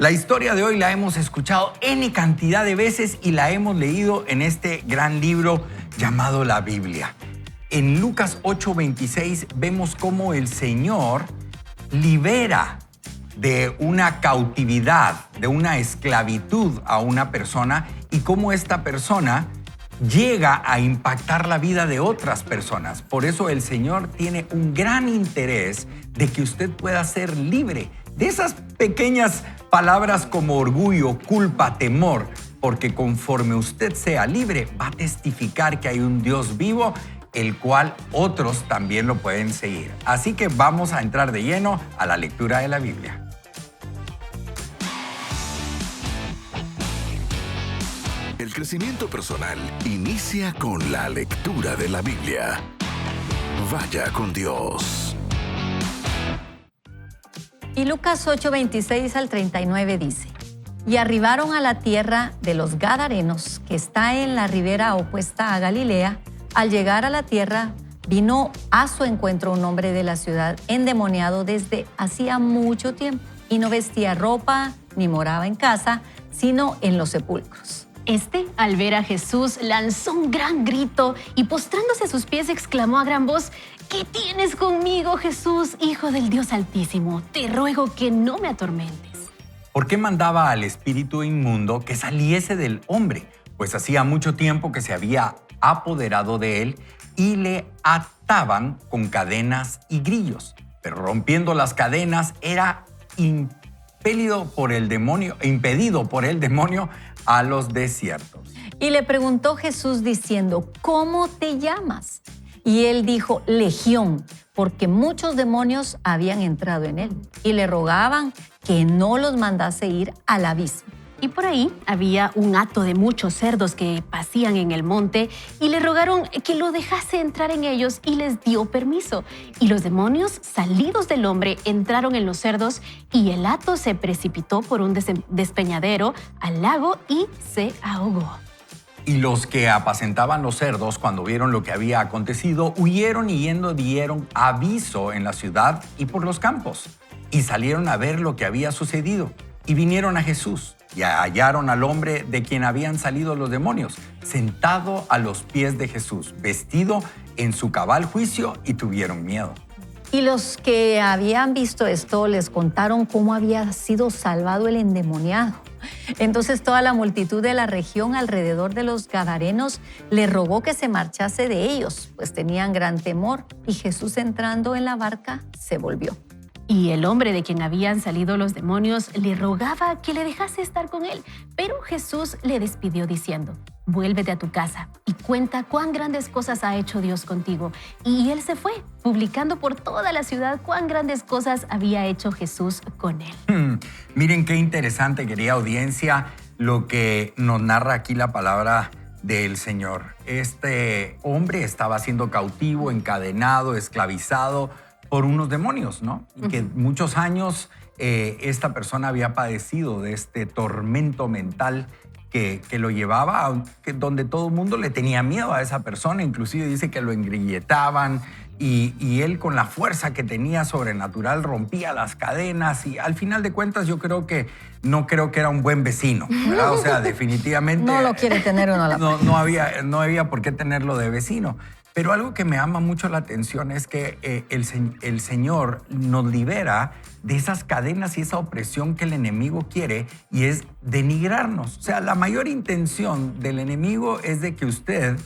La historia de hoy la hemos escuchado N cantidad de veces y la hemos leído en este gran libro llamado la Biblia. En Lucas 8:26 vemos cómo el Señor libera de una cautividad, de una esclavitud a una persona y cómo esta persona llega a impactar la vida de otras personas. Por eso el Señor tiene un gran interés de que usted pueda ser libre de esas pequeñas palabras como orgullo, culpa, temor, porque conforme usted sea libre, va a testificar que hay un Dios vivo, el cual otros también lo pueden seguir. Así que vamos a entrar de lleno a la lectura de la Biblia. El crecimiento personal inicia con la lectura de la Biblia. Vaya con Dios. Y Lucas 8:26 al 39 dice: Y arribaron a la tierra de los Gadarenos, que está en la ribera opuesta a Galilea. Al llegar a la tierra, vino a su encuentro un hombre de la ciudad endemoniado desde hacía mucho tiempo, y no vestía ropa ni moraba en casa, sino en los sepulcros. Este, al ver a Jesús, lanzó un gran grito y postrándose a sus pies exclamó a gran voz: ¿Qué tienes conmigo, Jesús, Hijo del Dios Altísimo? Te ruego que no me atormentes. ¿Por qué mandaba al espíritu inmundo que saliese del hombre? Pues hacía mucho tiempo que se había apoderado de él y le ataban con cadenas y grillos. Pero rompiendo las cadenas era impedido por el demonio a los desiertos. Y le preguntó Jesús diciendo: ¿Cómo te llamas? Y él dijo: Legión, porque muchos demonios habían entrado en él. Y le rogaban que no los mandase ir al abismo. Y por ahí había un hato de muchos cerdos que pasían en el monte y le rogaron que lo dejase entrar en ellos y les dio permiso. Y los demonios, salidos del hombre, entraron en los cerdos y el hato se precipitó por un despeñadero al lago y se ahogó. Y los que apacentaban los cerdos, cuando vieron lo que había acontecido, huyeron y yendo dieron aviso en la ciudad y por los campos. Y salieron a ver lo que había sucedido. Y vinieron a Jesús y hallaron al hombre de quien habían salido los demonios, sentado a los pies de Jesús, vestido en su cabal juicio, y tuvieron miedo. Y los que habían visto esto les contaron cómo había sido salvado el endemoniado. Entonces toda la multitud de la región alrededor de los Gadarenos le rogó que se marchase de ellos, pues tenían gran temor. Y Jesús, entrando en la barca, se volvió. Y el hombre de quien habían salido los demonios le rogaba que le dejase estar con él. Pero Jesús le despidió diciendo: Vuélvete a tu casa y cuenta cuán grandes cosas ha hecho Dios contigo. Y él se fue, publicando por toda la ciudad cuán grandes cosas había hecho Jesús con él. Miren qué interesante, querida audiencia, lo que nos narra aquí la palabra del Señor. Este hombre estaba siendo cautivo, encadenado, esclavizado por unos demonios, ¿no? Y que muchos años esta persona había padecido de este tormento mental que lo llevaba, donde todo el mundo le tenía miedo a esa persona. Inclusive dice que lo engrilletaban y él, con la fuerza que tenía sobrenatural, rompía las cadenas. Y al final de cuentas yo no creo que era un buen vecino, ¿verdad? O sea, definitivamente No lo quiere tener uno a la par. no había por qué tenerlo de vecino. Pero algo que me llama mucho la atención es que el Señor nos libera de esas cadenas y esa opresión que el enemigo quiere, y es denigrarnos. O sea, la mayor intención del enemigo es de que usted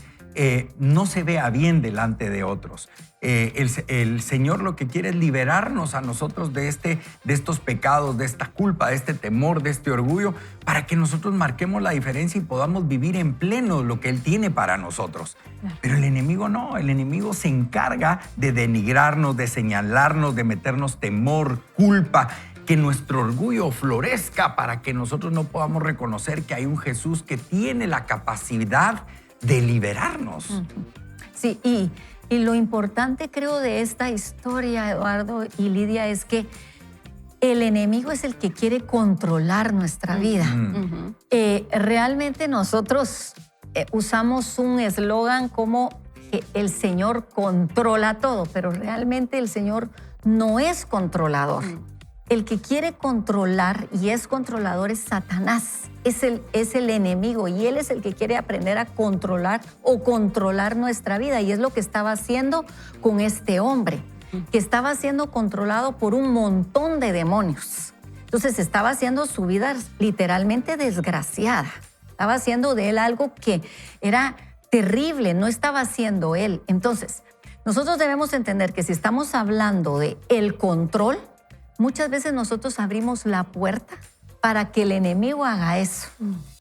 no se vea bien delante de otros. El Señor lo que quiere es liberarnos a nosotros de estos pecados, de esta culpa, de este temor, de este orgullo, para que nosotros marquemos la diferencia y podamos vivir en pleno lo que Él tiene para nosotros. Pero el enemigo no, el enemigo se encarga de denigrarnos, de señalarnos, de meternos temor, culpa, que nuestro orgullo florezca para que nosotros no podamos reconocer que hay un Jesús que tiene la capacidad de liberarnos. Sí, y lo importante, creo, de esta historia, Eduardo y Lidia, es que el enemigo es el que quiere controlar nuestra vida. Realmente nosotros usamos un eslogan como que el Señor controla todo, pero realmente el Señor no es controlador. el que quiere controlar y es controlador es Satanás, es el enemigo y él es el que quiere aprender a controlar o controlar nuestra vida y es lo que estaba haciendo con este hombre, que estaba siendo controlado por un montón de demonios. Entonces estaba haciendo su vida literalmente desgraciada, estaba haciendo de él algo que era terrible, no estaba haciendo él. Entonces, nosotros debemos entender que si estamos hablando de el control, muchas veces nosotros abrimos la puerta para que el enemigo haga eso,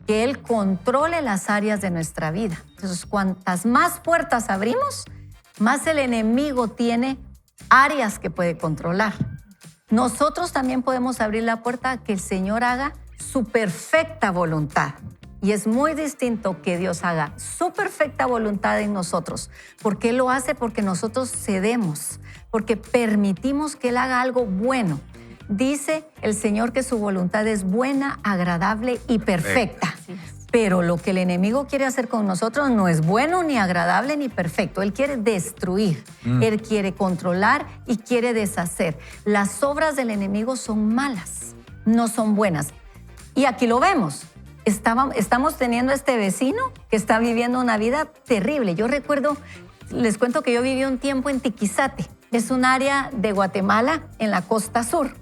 que él controle las áreas de nuestra vida. Entonces, cuantas más puertas abrimos, más el enemigo tiene áreas que puede controlar. Nosotros también podemos abrir la puerta a que el Señor haga su perfecta voluntad. Y es muy distinto que Dios haga su perfecta voluntad en nosotros. ¿Por qué lo hace? Porque nosotros cedemos, porque permitimos que Él haga algo bueno. Dice el Señor que su voluntad es buena, agradable y perfecta. Pero lo que el enemigo quiere hacer con nosotros no es bueno, ni agradable, ni perfecto. Él quiere destruir, él quiere controlar y quiere deshacer. Las obras del enemigo son malas, no son buenas. Y aquí lo vemos. Estamos teniendo este vecino que está viviendo una vida terrible. Yo recuerdo, les cuento que yo viví un tiempo en Tiquizate. Es un área de Guatemala en la costa sur.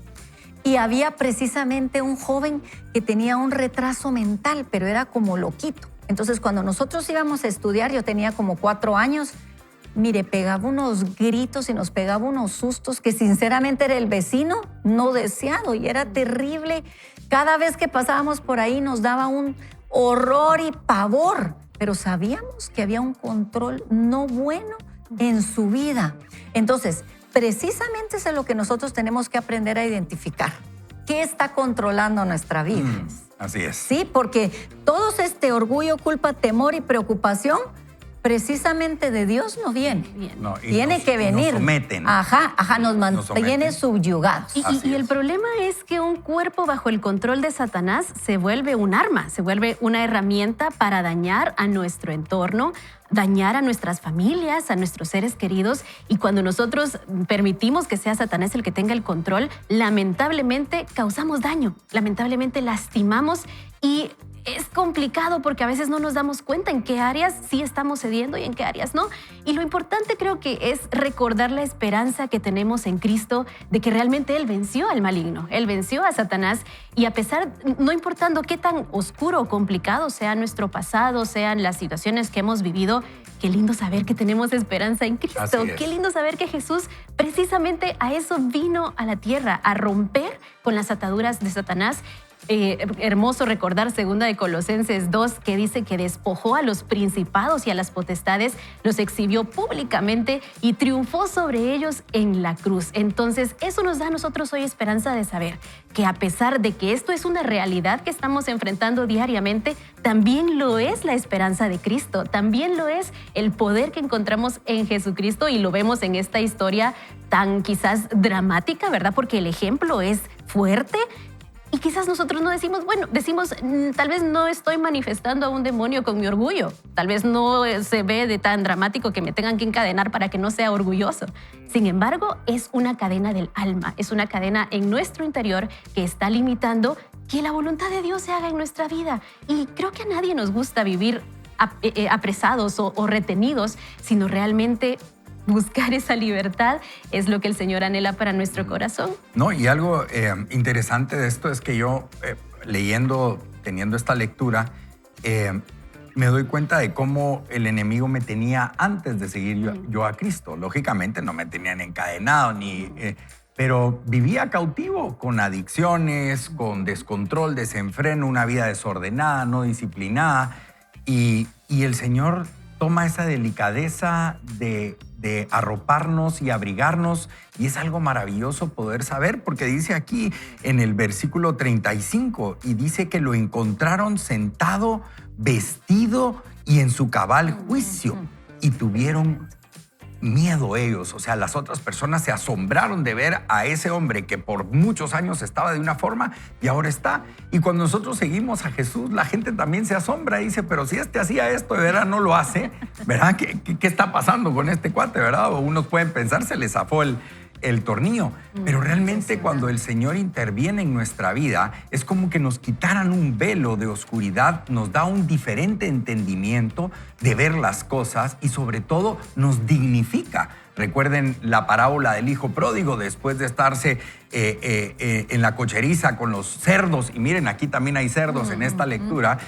Y había precisamente un joven que tenía un retraso mental, pero era como loquito. Entonces, cuando nosotros íbamos a estudiar, yo tenía como 4 años, mire, pegaba unos gritos y nos pegaba unos sustos que sinceramente era el vecino no deseado y era terrible. Cada vez que pasábamos por ahí nos daba un horror y pavor, pero sabíamos que había un control no bueno en su vida. Entonces, precisamente eso es lo que nosotros tenemos que aprender a identificar. ¿Qué está controlando nuestra vida? Así es. Sí, porque todo este orgullo, culpa, temor y preocupación precisamente de Dios no viene. No, tiene que venir. Nos someten. Nos mantiene subyugados. Y el problema es que un cuerpo bajo el control de Satanás se vuelve un arma, se vuelve una herramienta para dañar a nuestro entorno, dañar a nuestras familias, a nuestros seres queridos. Y cuando nosotros permitimos que sea Satanás el que tenga el control, lamentablemente causamos daño, lamentablemente lastimamos y es complicado porque a veces no nos damos cuenta en qué áreas sí estamos cediendo y en qué áreas no. Y lo importante creo que es recordar la esperanza que tenemos en Cristo de que realmente Él venció al maligno, Él venció a Satanás y a pesar, no importando qué tan oscuro o complicado sea nuestro pasado, sean las situaciones que hemos vivido, qué lindo saber que tenemos esperanza en Cristo. Qué lindo saber que Jesús precisamente a eso vino a la tierra, a romper con las ataduras de Satanás. Hermoso recordar 2 de Colosenses 2 que dice que despojó a los principados y a las potestades, los exhibió públicamente y triunfó sobre ellos en la cruz. Entonces eso nos da a nosotros hoy esperanza de saber que a pesar de que esto es una realidad que estamos enfrentando diariamente, también lo es la esperanza de Cristo, también lo es el poder que encontramos en Jesucristo y lo vemos en esta historia tan quizás dramática, ¿verdad? Porque el ejemplo es fuerte. Y quizás nosotros no decimos, tal vez no estoy manifestando a un demonio con mi orgullo. Tal vez no se ve de tan dramático que me tengan que encadenar para que no sea orgulloso. Sin embargo, es una cadena del alma, es una cadena en nuestro interior que está limitando que la voluntad de Dios se haga en nuestra vida. Y creo que a nadie nos gusta vivir apresados o retenidos, sino realmente buscar esa libertad es lo que el Señor anhela para nuestro corazón. No, y algo interesante de esto es que yo, teniendo esta lectura, me doy cuenta de cómo el enemigo me tenía antes de seguir yo a Cristo. Lógicamente no me tenían encadenado, pero vivía cautivo con adicciones, con descontrol, desenfreno, una vida desordenada, no disciplinada. Y el Señor toma esa delicadeza de arroparnos y abrigarnos, y es algo maravilloso poder saber, porque dice aquí en el versículo 35, y dice que lo encontraron sentado, vestido y en su cabal juicio, y tuvieron miedo ellos. O sea, las otras personas se asombraron de ver a ese hombre que por muchos años estaba de una forma y ahora está. Y cuando nosotros seguimos a Jesús, la gente también se asombra y dice, pero si este hacía esto, de verdad no lo hace, ¿verdad? ¿Qué está pasando con este cuate, verdad? O unos pueden pensar, se le zafó el el tornillo. Pero realmente cuando el Señor interviene en nuestra vida, es como que nos quitaran un velo de oscuridad, nos da un diferente entendimiento de ver las cosas y sobre todo nos dignifica. Recuerden la parábola del hijo pródigo, después de estarse en la cocheriza con los cerdos, y miren, aquí también hay cerdos en esta lectura,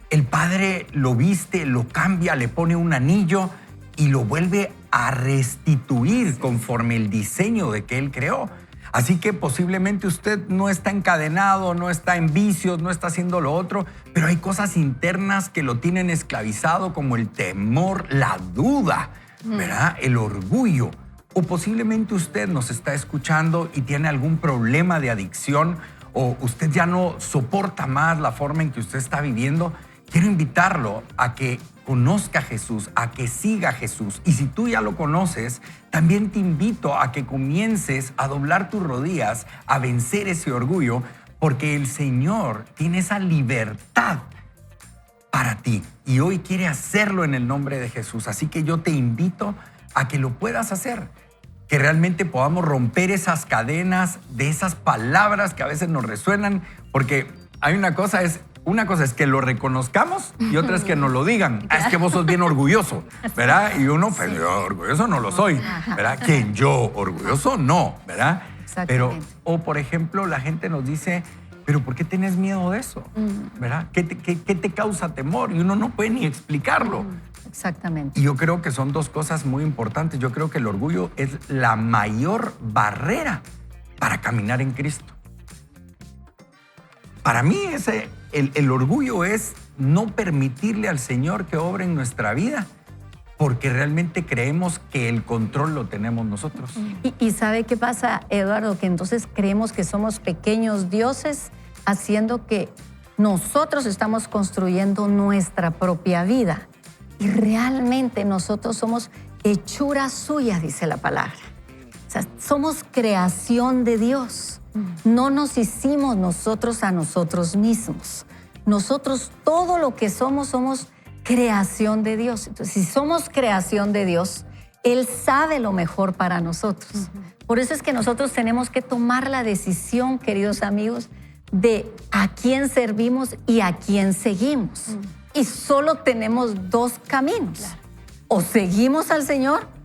el padre lo viste, lo cambia, le pone un anillo y lo vuelve a restituir conforme el diseño de que él creó. Así que posiblemente usted no está encadenado, no está en vicios, no está haciendo lo otro, pero hay cosas internas que lo tienen esclavizado, como el temor, la duda, ¿verdad? El orgullo. O posiblemente usted nos está escuchando y tiene algún problema de adicción, o usted ya no soporta más la forma en que usted está viviendo. Quiero invitarlo a que conozca a Jesús, a que siga a Jesús. Y si tú ya lo conoces, también te invito a que comiences a doblar tus rodillas, a vencer ese orgullo, porque el Señor tiene esa libertad para ti y hoy quiere hacerlo en el nombre de Jesús. Así que yo te invito a que lo puedas hacer, que realmente podamos romper esas cadenas de esas palabras que a veces nos resuenan, porque hay una cosa es que lo reconozcamos y otra es que nos lo digan. Es que vos sos bien orgulloso, ¿verdad? Y uno, pues yo orgulloso no lo soy, ¿verdad? ¿Quién? Yo, orgulloso no, ¿verdad? Pero, o por ejemplo, la gente nos dice, pero ¿por qué tenés miedo de eso? ¿Verdad? ¿Qué te causa temor? Y uno no puede ni explicarlo. Exactamente. Y yo creo que son dos cosas muy importantes. Yo creo que el orgullo es la mayor barrera para caminar en Cristo. Para mí el orgullo es no permitirle al Señor que obre en nuestra vida, porque realmente creemos que el control lo tenemos nosotros. ¿Y sabe qué pasa, Eduardo? Que entonces creemos que somos pequeños dioses, haciendo que nosotros estamos construyendo nuestra propia vida. Y realmente nosotros somos hechura suya, dice la palabra. O sea, somos creación de Dios. No nos hicimos nosotros a nosotros mismos. Nosotros, todo lo que somos creación de Dios. Entonces, si somos creación de Dios, Él sabe lo mejor para nosotros. Por eso es que nosotros tenemos que tomar la decisión, queridos amigos, de a quién servimos y a quién seguimos. Y solo tenemos dos caminos. O seguimos al Señor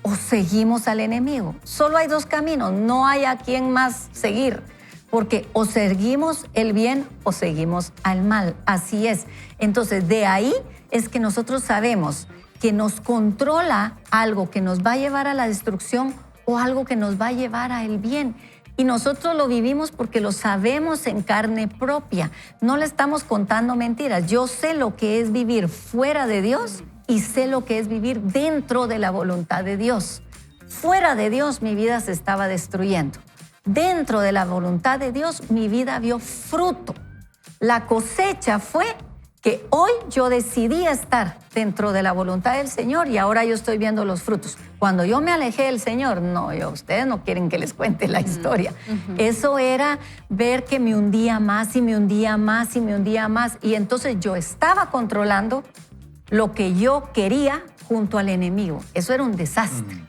o seguimos al enemigo. Solo hay dos caminos, no hay a quién más seguir, porque o seguimos el bien o seguimos al mal. Así es. Entonces, de ahí es que nosotros sabemos que nos controla algo que nos va a llevar a la destrucción o algo que nos va a llevar al bien. Y nosotros lo vivimos porque lo sabemos en carne propia. No le estamos contando mentiras. Yo sé lo que es vivir fuera de Dios y sé lo que es vivir dentro de la voluntad de Dios. Fuera de Dios mi vida se estaba destruyendo. Dentro de la voluntad de Dios mi vida vio fruto. La cosecha fue que hoy yo decidí estar dentro de la voluntad del Señor y ahora yo estoy viendo los frutos. Cuando yo me alejé del Señor, ustedes no quieren que les cuente la historia. Eso era ver que me hundía más y me hundía más y me hundía más. Y entonces yo estaba controlando lo que yo quería junto al enemigo. Eso era un desastre.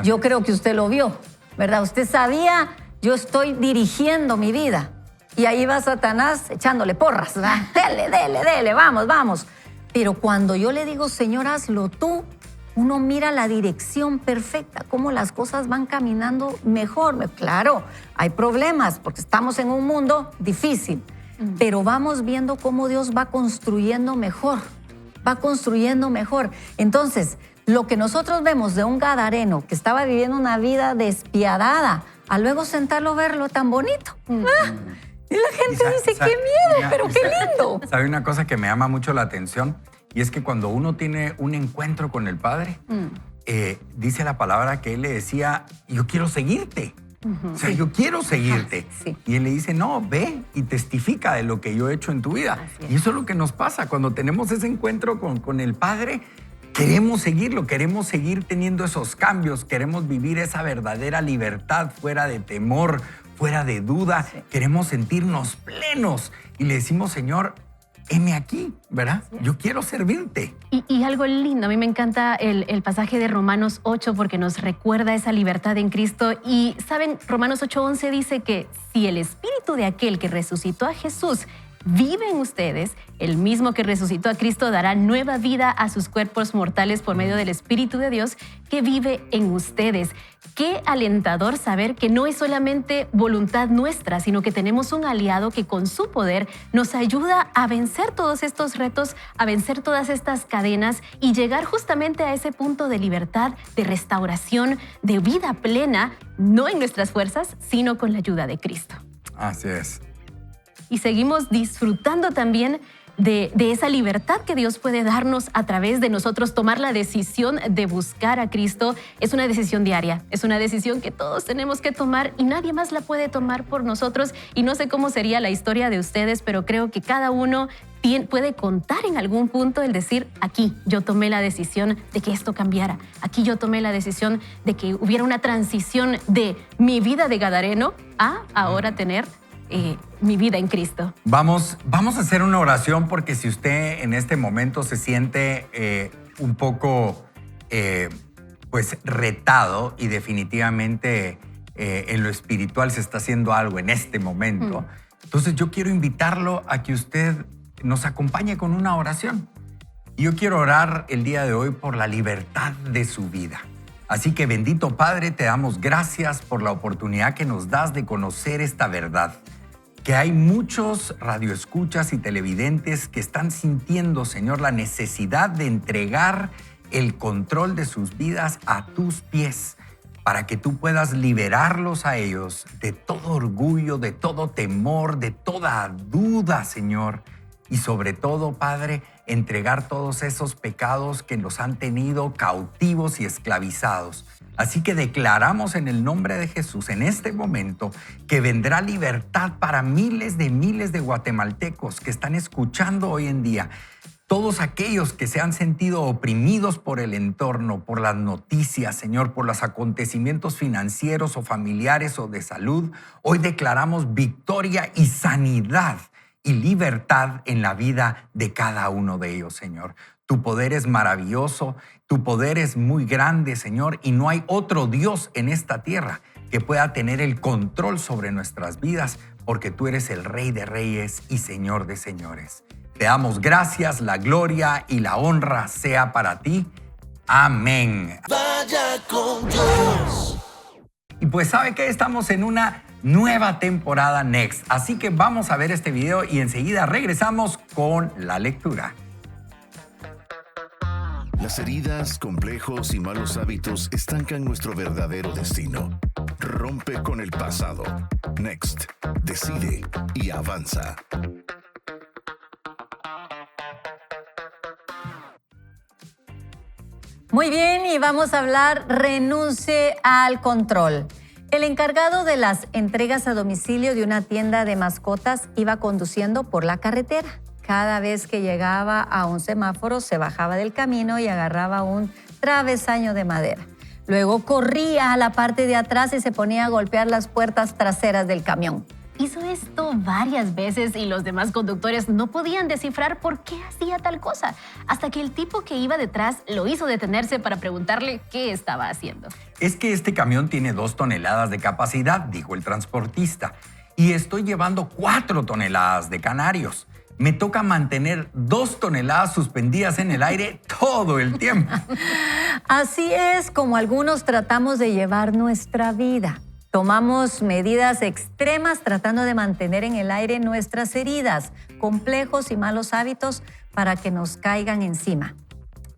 Yo creo que usted lo vio, ¿verdad? Usted sabía, yo estoy dirigiendo mi vida. Y ahí va Satanás echándole porras, ¿verdad? Dele, vamos. Pero cuando yo le digo, Señor, hazlo tú, uno mira la dirección perfecta, cómo las cosas van caminando mejor. Claro, hay problemas porque estamos en un mundo difícil, pero vamos viendo cómo Dios va construyendo mejor. Entonces, lo que nosotros vemos de un gadareno que estaba viviendo una vida despiadada, a luego sentarlo, verlo tan bonito. Y la gente dice, qué miedo, pero qué lindo. ¿Sabe una cosa que me llama mucho la atención? Y es que cuando uno tiene un encuentro con el Padre, dice la palabra que Él le decía, yo quiero seguirte. O sea, yo quiero seguirte. Sí. Y Él le dice, no, ve y testifica de lo que yo he hecho en tu vida. Y eso es lo que nos pasa cuando tenemos ese encuentro con el Padre. Queremos seguirlo, queremos seguir teniendo esos cambios, queremos vivir esa verdadera libertad fuera de temor, fuera de duda. Queremos sentirnos plenos y le decimos, Señor, heme aquí, ¿verdad? Yo quiero servirte. Y algo lindo, a mí me encanta el pasaje de Romanos 8 porque nos recuerda esa libertad en Cristo. Y saben, Romanos 8:11 dice que si el espíritu de aquel que resucitó a Jesús vive en ustedes, el mismo que resucitó a Cristo dará nueva vida a sus cuerpos mortales por medio del Espíritu de Dios que vive en ustedes. Qué alentador saber que no es solamente voluntad nuestra, sino que tenemos un aliado que con su poder nos ayuda a vencer todos estos retos, a vencer todas estas cadenas y llegar justamente a ese punto de libertad, de restauración, de vida plena, no en nuestras fuerzas, sino con la ayuda de Cristo. Así es. Y seguimos disfrutando también de esa libertad que Dios puede darnos a través de nosotros tomar la decisión de buscar a Cristo. Es una decisión diaria, es una decisión que todos tenemos que tomar y nadie más la puede tomar por nosotros. Y no sé cómo sería la historia de ustedes, pero creo que cada uno puede contar en algún punto el decir, aquí yo tomé la decisión de que esto cambiara, aquí yo tomé la decisión de que hubiera una transición de mi vida de gadareno a ahora tener mi vida en Cristo. Vamos a hacer una oración porque si usted en este momento se siente un poco pues retado y definitivamente en lo espiritual se está haciendo algo en este momento, entonces yo quiero invitarlo a que usted nos acompañe con una oración. Y yo quiero orar el día de hoy por la libertad de su vida. Así que bendito Padre, te damos gracias por la oportunidad que nos das de conocer esta verdad. Que hay muchos radioescuchas y televidentes que están sintiendo, Señor, la necesidad de entregar el control de sus vidas a tus pies para que tú puedas liberarlos a ellos de todo orgullo, de todo temor, de toda duda, Señor. Y sobre todo, Padre, entregar todos esos pecados que nos han tenido cautivos y esclavizados. Así que declaramos en el nombre de Jesús en este momento que vendrá libertad para miles de guatemaltecos que están escuchando hoy en día. Todos aquellos que se han sentido oprimidos por el entorno, por las noticias, Señor, por los acontecimientos financieros o familiares o de salud, hoy declaramos victoria y sanidad y libertad en la vida de cada uno de ellos, Señor. Tu poder es maravilloso, tu poder es muy grande, Señor, y no hay otro Dios en esta tierra que pueda tener el control sobre nuestras vidas, porque tú eres el Rey de Reyes y Señor de Señores. Te damos gracias, la gloria y la honra sea para ti. Amén. Vaya con Dios. Y pues sabe que estamos en una nueva temporada Next, así que vamos a ver este video y enseguida regresamos con la lectura. Las heridas, complejos y malos hábitos estancan nuestro verdadero destino. Rompe con el pasado. Next. Decide y avanza. Muy bien, y vamos a hablar renuncie al control. El encargado de las entregas a domicilio de una tienda de mascotas iba conduciendo por la carretera. Cada vez que llegaba a un semáforo, se bajaba del camino y agarraba un travesaño de madera. Luego corría a la parte de atrás y se ponía a golpear las puertas traseras del camión. Hizo esto varias veces y los demás conductores no podían descifrar por qué hacía tal cosa, hasta que el tipo que iba detrás lo hizo detenerse para preguntarle qué estaba haciendo. Es que este camión tiene 2 toneladas de capacidad, dijo el transportista, y estoy llevando 4 toneladas de canarios. Me toca mantener 2 toneladas suspendidas en el aire todo el tiempo. Así es como algunos tratamos de llevar nuestra vida. Tomamos medidas extremas tratando de mantener en el aire nuestras heridas, complejos y malos hábitos para que nos caigan encima.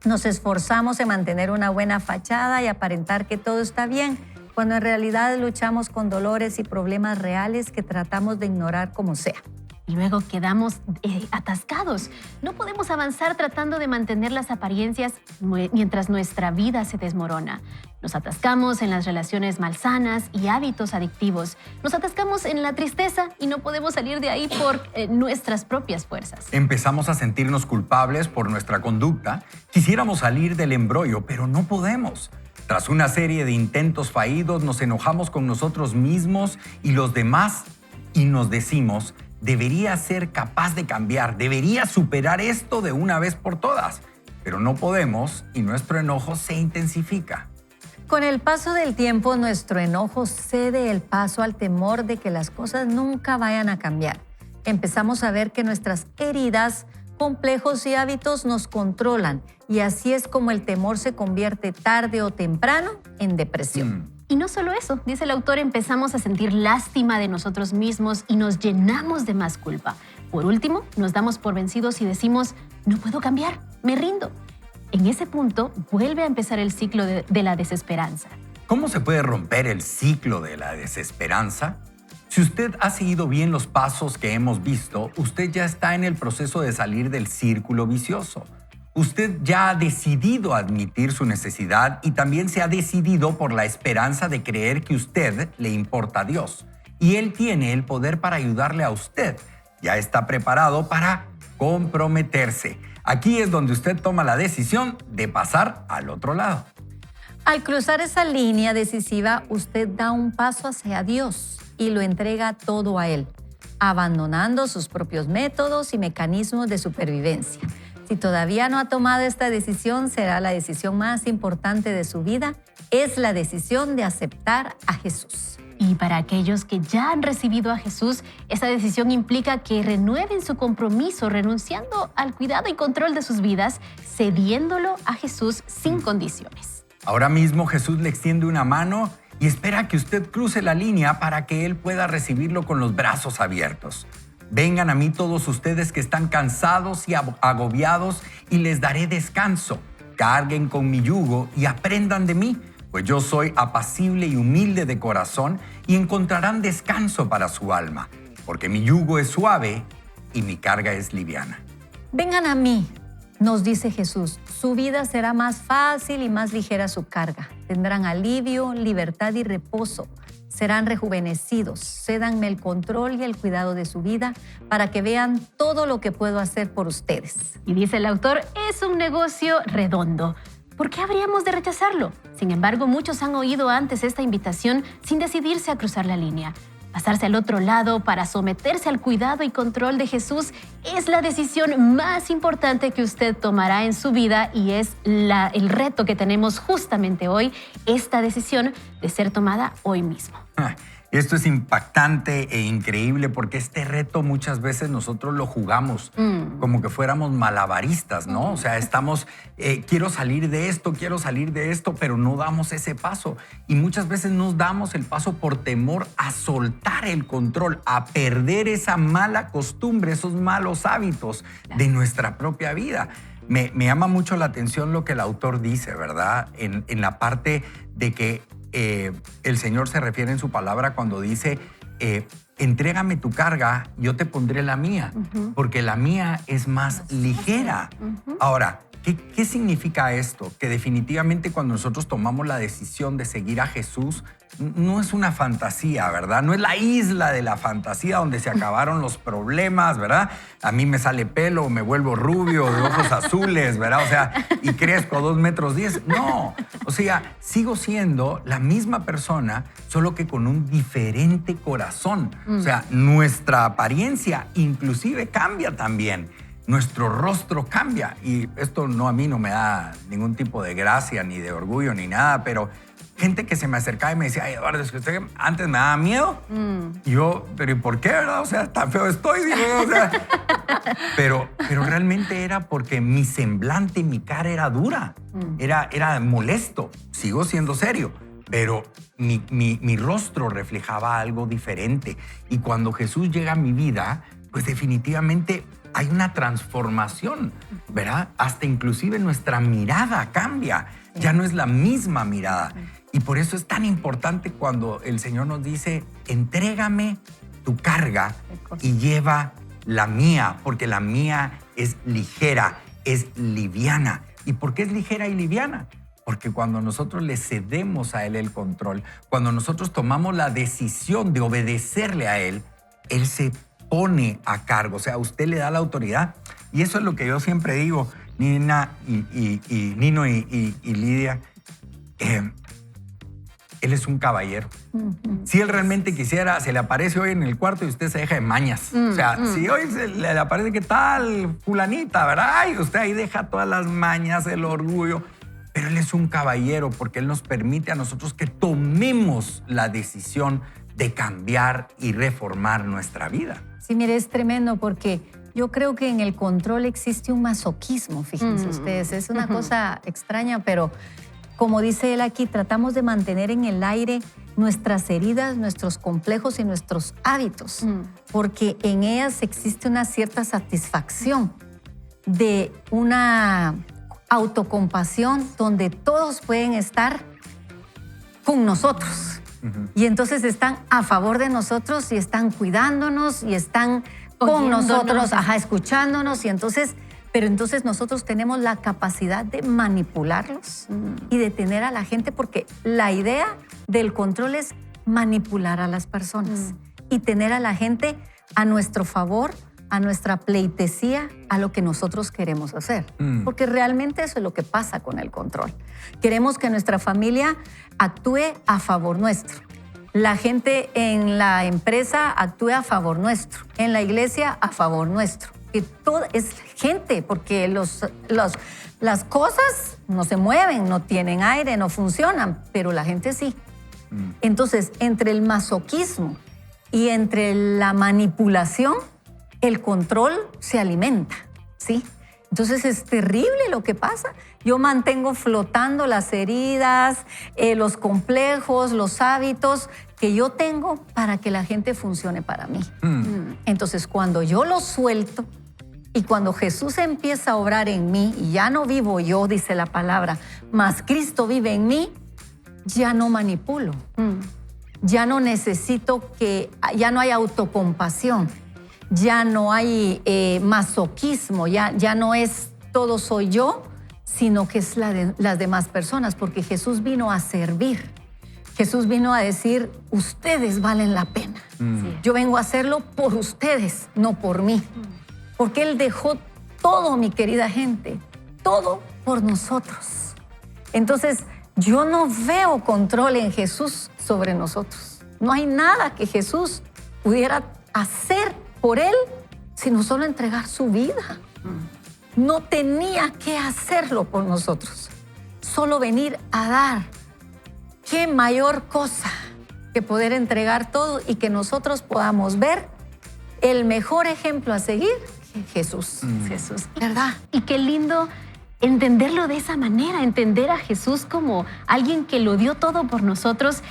Nos esforzamos en mantener una buena fachada y aparentar que todo está bien, cuando en realidad luchamos con dolores y problemas reales que tratamos de ignorar como sea. Y luego quedamos atascados. No podemos avanzar tratando de mantener las apariencias mientras nuestra vida se desmorona. Nos atascamos en las relaciones malsanas y hábitos adictivos. Nos atascamos en la tristeza y no podemos salir de ahí por nuestras propias fuerzas. Empezamos a sentirnos culpables por nuestra conducta. Quisiéramos salir del embrollo, pero no podemos. Tras una serie de intentos fallidos, nos enojamos con nosotros mismos y los demás y nos decimos debería ser capaz de cambiar, debería superar esto de una vez por todas. Pero no podemos y nuestro enojo se intensifica. Con el paso del tiempo, nuestro enojo cede el paso al temor de que las cosas nunca vayan a cambiar. Empezamos a ver que nuestras heridas, complejos y hábitos nos controlan, y así es como el temor se convierte tarde o temprano en depresión. Y no solo eso, dice el autor, empezamos a sentir lástima de nosotros mismos y nos llenamos de más culpa. Por último, nos damos por vencidos y decimos, no puedo cambiar, me rindo. En ese punto, vuelve a empezar el ciclo de la desesperanza. ¿Cómo se puede romper el ciclo de la desesperanza? Si usted ha seguido bien los pasos que hemos visto, usted ya está en el proceso de salir del círculo vicioso. Usted ya ha decidido admitir su necesidad y también se ha decidido por la esperanza de creer que usted le importa a Dios. Y Él tiene el poder para ayudarle a usted. Ya está preparado para comprometerse. Aquí es donde usted toma la decisión de pasar al otro lado. Al cruzar esa línea decisiva, usted da un paso hacia Dios y lo entrega todo a Él, abandonando sus propios métodos y mecanismos de supervivencia. Si todavía no ha tomado esta decisión, será la decisión más importante de su vida. Es la decisión de aceptar a Jesús. Y para aquellos que ya han recibido a Jesús, esa decisión implica que renueven su compromiso, renunciando al cuidado y control de sus vidas, cediéndolo a Jesús sin condiciones. Ahora mismo Jesús le extiende una mano y espera que usted cruce la línea para que Él pueda recibirlo con los brazos abiertos. Vengan a mí todos ustedes que están cansados y agobiados y les daré descanso. Carguen con mi yugo y aprendan de mí, pues yo soy apacible y humilde de corazón y encontrarán descanso para su alma, porque mi yugo es suave y mi carga es liviana. Vengan a mí, nos dice Jesús, su vida será más fácil y más ligera su carga. Tendrán alivio, libertad y reposo. Serán rejuvenecidos. Cédanme el control y el cuidado de su vida para que vean todo lo que puedo hacer por ustedes. Y dice el autor, es un negocio redondo. ¿Por qué habríamos de rechazarlo? Sin embargo, muchos han oído antes esta invitación sin decidirse a cruzar la línea. Pasarse al otro lado para someterse al cuidado y control de Jesús es la decisión más importante que usted tomará en su vida y es el reto que tenemos justamente hoy, esta decisión de ser tomada hoy mismo. Esto es impactante e increíble porque este reto muchas veces nosotros lo jugamos como que fuéramos malabaristas, ¿no? O sea, estamos, quiero salir de esto, pero no damos ese paso. Y muchas veces nos damos el paso por temor a soltar el control, a perder esa mala costumbre, esos malos hábitos de nuestra propia vida. Me llama mucho la atención lo que el autor dice, ¿verdad? En la parte de que el Señor se refiere en su palabra cuando dice, entrégame tu carga, yo te pondré la mía, porque la mía es más ligera. Ahora, ¿qué significa esto? Que definitivamente cuando nosotros tomamos la decisión de seguir a Jesús, no es una fantasía, ¿verdad? No es la isla de la fantasía donde se acabaron los problemas, ¿verdad? A mí me sale pelo, me vuelvo rubio, de ojos azules, ¿verdad? O sea, y crezco 2 metros 10. No, o sea, sigo siendo la misma persona, solo que con un diferente corazón. O sea, nuestra apariencia inclusive cambia también. Nuestro rostro cambia. Y esto a mí no me da ningún tipo de gracia, ni de orgullo, ni nada, pero gente que se me acercaba y me decía, ay, Eduardo, es que usted antes me daba miedo. Y yo, pero ¿y por qué, verdad? O sea, tan feo estoy, digo, o sea. Pero realmente era porque mi semblante, mi cara era dura, era molesto. Sigo siendo serio, pero mi rostro reflejaba algo diferente. Y cuando Jesús llega a mi vida, pues definitivamente hay una transformación, ¿verdad? Hasta inclusive nuestra mirada cambia. Ya no es la misma mirada. Y por eso es tan importante cuando el Señor nos dice, entrégame tu carga y lleva la mía, porque la mía es ligera, es liviana. ¿Y por qué es ligera y liviana? Porque cuando nosotros le cedemos a Él el control, cuando nosotros tomamos la decisión de obedecerle a Él, Él se pone a cargo, o sea, usted le da la autoridad. Y eso es lo que yo siempre digo, Nina y Nino y Lidia. Él es un caballero. Si Él realmente quisiera, se le aparece hoy en el cuarto y usted se deja de mañas. O sea, si hoy le aparece, ¿qué tal, fulanita, verdad? Y usted ahí deja todas las mañas, el orgullo. Pero Él es un caballero porque Él nos permite a nosotros que tomemos la decisión de cambiar y reformar nuestra vida. Sí, mire, es tremendo porque yo creo que en el control existe un masoquismo, fíjense ustedes. Es una cosa extraña, pero como dice él aquí, tratamos de mantener en el aire nuestras heridas, nuestros complejos y nuestros hábitos, porque en ellas existe una cierta satisfacción de una autocompasión donde todos pueden estar con nosotros. Y entonces están a favor de nosotros y están cuidándonos y están con nosotros, escuchándonos. Pero entonces nosotros tenemos la capacidad de manipularlos y de tener a la gente, porque la idea del control es manipular a las personas y tener a la gente a nuestro favor, a nuestra pleitesía, a lo que nosotros queremos hacer. Porque realmente eso es lo que pasa con el control. Queremos que nuestra familia actúe a favor nuestro. La gente en la empresa actúe a favor nuestro. En la iglesia a favor nuestro. Que todo es gente, porque las cosas no se mueven, no tienen aire, no funcionan, pero la gente sí. Entonces, entre el masoquismo y entre la manipulación, el control se alimenta, ¿sí? Entonces es terrible lo que pasa. Yo mantengo flotando las heridas, los complejos, los hábitos que yo tengo para que la gente funcione para mí. Entonces cuando yo los suelto y cuando Jesús empieza a obrar en mí, y ya no vivo yo, dice la palabra, mas Cristo vive en mí, ya no manipulo. Ya no necesito ya no hay autocompasión. Ya no hay masoquismo, ya no es todo soy yo, sino que es las demás personas, porque Jesús vino a servir. Jesús vino a decir, ustedes valen la pena. Yo vengo a hacerlo por ustedes, no por mí. Porque Él dejó todo, mi querida gente, todo por nosotros. Entonces, yo no veo control en Jesús sobre nosotros. No hay nada que Jesús pudiera hacer por Él, sino solo entregar su vida. No tenía que hacerlo por nosotros, solo venir a dar. ¿Qué mayor cosa que poder entregar todo y que nosotros podamos ver el mejor ejemplo a seguir? Jesús. Jesús. ¿Verdad? Y qué lindo entenderlo de esa manera, entender a Jesús como alguien que lo dio todo por nosotros.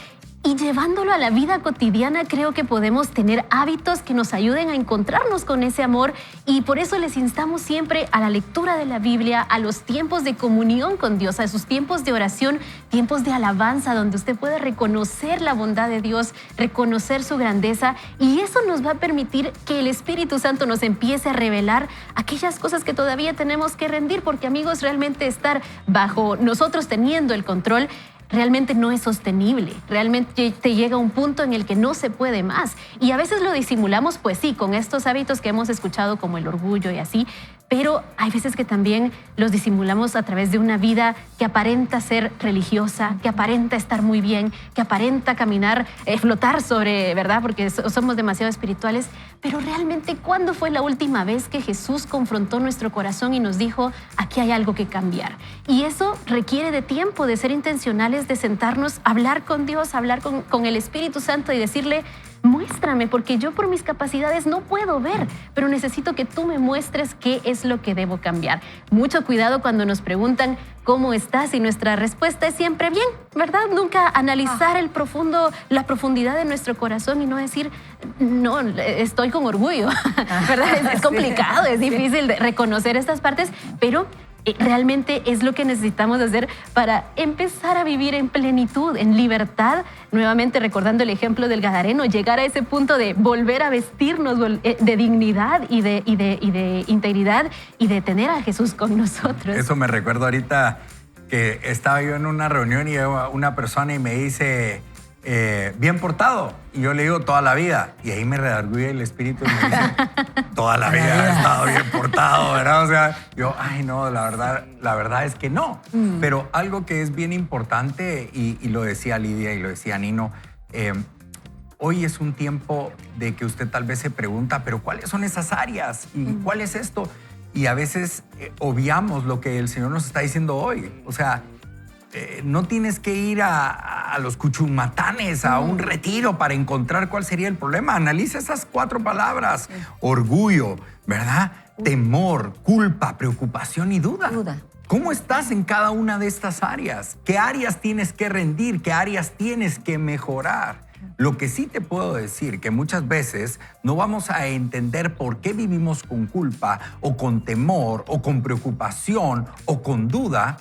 Y llevándolo a la vida cotidiana, creo que podemos tener hábitos que nos ayuden a encontrarnos con ese amor, y por eso les instamos siempre a la lectura de la Biblia, a los tiempos de comunión con Dios, a esos tiempos de oración, tiempos de alabanza, donde usted puede reconocer la bondad de Dios, reconocer su grandeza, y eso nos va a permitir que el Espíritu Santo nos empiece a revelar aquellas cosas que todavía tenemos que rendir, porque amigos, realmente estar bajo nosotros teniendo el control realmente no es sostenible. Realmente te llega un punto en el que no se puede más. Y a veces lo disimulamos, pues sí, con estos hábitos que hemos escuchado como el orgullo y así, pero hay veces que también los disimulamos a través de una vida que aparenta ser religiosa, que aparenta estar muy bien, que aparenta caminar, flotar sobre, ¿verdad? Porque somos demasiado espirituales. Pero realmente, ¿cuándo fue la última vez que Jesús confrontó nuestro corazón y nos dijo, aquí hay algo que cambiar? Y eso requiere de tiempo, de ser intencionales, de sentarnos, hablar con Dios, hablar con el Espíritu Santo y decirle, muéstrame, porque yo por mis capacidades no puedo ver, pero necesito que tú me muestres qué es lo que debo cambiar. Mucho cuidado cuando nos preguntan cómo estás y nuestra respuesta es siempre bien, ¿verdad? Nunca analizar la profundidad de nuestro corazón y no decir, no, estoy con orgullo, ¿verdad? Es complicado, es difícil de reconocer estas partes, pero realmente es lo que necesitamos hacer para empezar a vivir en plenitud, en libertad. Nuevamente recordando el ejemplo del Gadareno, llegar a ese punto de volver a vestirnos de dignidad y de integridad y de tener a Jesús con nosotros. Eso me recuerdo ahorita que estaba yo en una reunión y llega una persona y me dice, bien portado. Y yo le digo, toda la vida. Y ahí me redarguye el espíritu y me dice, toda la vida he estado bien portado, ¿verdad? O sea, yo, ay, no, la verdad es que no. Pero algo que es bien importante, y lo decía Lidia y lo decía Nino, hoy es un tiempo de que usted tal vez se pregunta, pero ¿cuáles son esas áreas? ¿Y cuál es esto? Y a veces obviamos lo que el Señor nos está diciendo hoy. O sea, no tienes que ir a los cuchumatanes, a un retiro para encontrar cuál sería el problema. Analiza esas 4 palabras. Orgullo, ¿verdad? Temor, culpa, preocupación y duda. ¿Cómo estás en cada una de estas áreas? ¿Qué áreas tienes que rendir? ¿Qué áreas tienes que mejorar? Lo que sí te puedo decir que muchas veces no vamos a entender por qué vivimos con culpa o con temor o con preocupación o con duda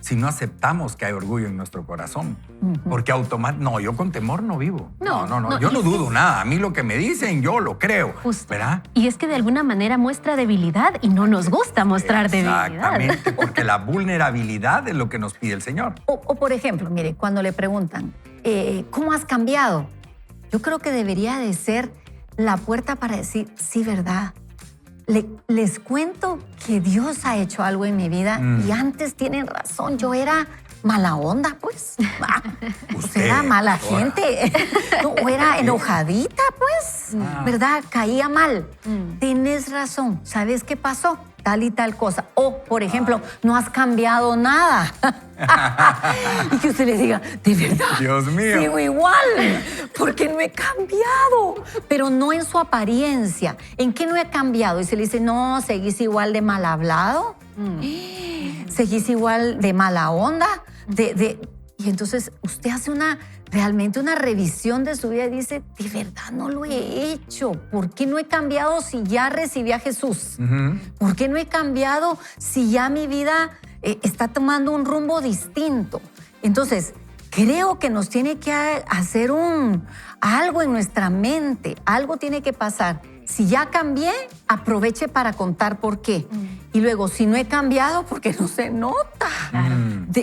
si no aceptamos que hay orgullo en nuestro corazón. Porque no, yo con temor no vivo. No. Yo no dudo nada. A mí lo que me dicen, yo lo creo. Justo. ¿Verdad? Y es que de alguna manera muestra debilidad y no nos gusta mostrar debilidad. Exactamente, porque la vulnerabilidad es lo que nos pide el Señor. O por ejemplo, mire, cuando le preguntan, ¿cómo has cambiado? Yo creo que debería de ser la puerta para decir, sí, ¿verdad? Les cuento que Dios ha hecho algo en mi vida y antes tienen razón, yo era mala onda, pues. Usted era mala gente. O era enojadita, pues. ¿Verdad? Caía mal. Tienes razón. ¿Sabes qué pasó? Tal y tal cosa. O, por ejemplo, no has cambiado nada. Y que usted le diga, de verdad, Dios mío, sigo igual, porque no he cambiado. Pero no en su apariencia. ¿En qué no he cambiado? Y se le dice, no, seguís igual de mal hablado. Seguís igual de mala onda. Y entonces usted hace realmente una revisión de su vida y dice, de verdad no lo he hecho. ¿Por qué no he cambiado si ya recibí a Jesús? ¿Por qué no he cambiado si ya mi vida está tomando un rumbo distinto? Entonces, creo que nos tiene que hacer algo en nuestra mente, algo tiene que pasar. Si ya cambié, aproveche para contar por qué. Y luego, si no he cambiado, porque no se nota.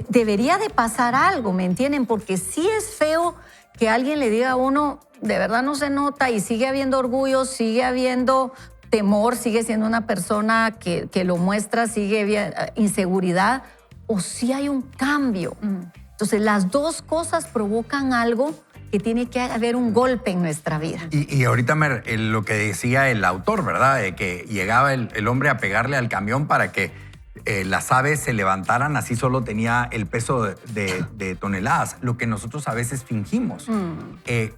Debería de pasar algo, ¿me entienden? Porque sí es feo que alguien le diga a uno, de verdad no se nota, y sigue habiendo orgullo, sigue habiendo temor, sigue siendo una persona que lo muestra, sigue habiendo inseguridad, o sí hay un cambio. Entonces, las dos cosas provocan algo que tiene que haber un golpe en nuestra vida. Y ahorita lo que decía el autor, ¿verdad? De que llegaba el hombre a pegarle al camión para que las aves se levantaran, así solo tenía el peso de toneladas, lo que nosotros a veces fingimos.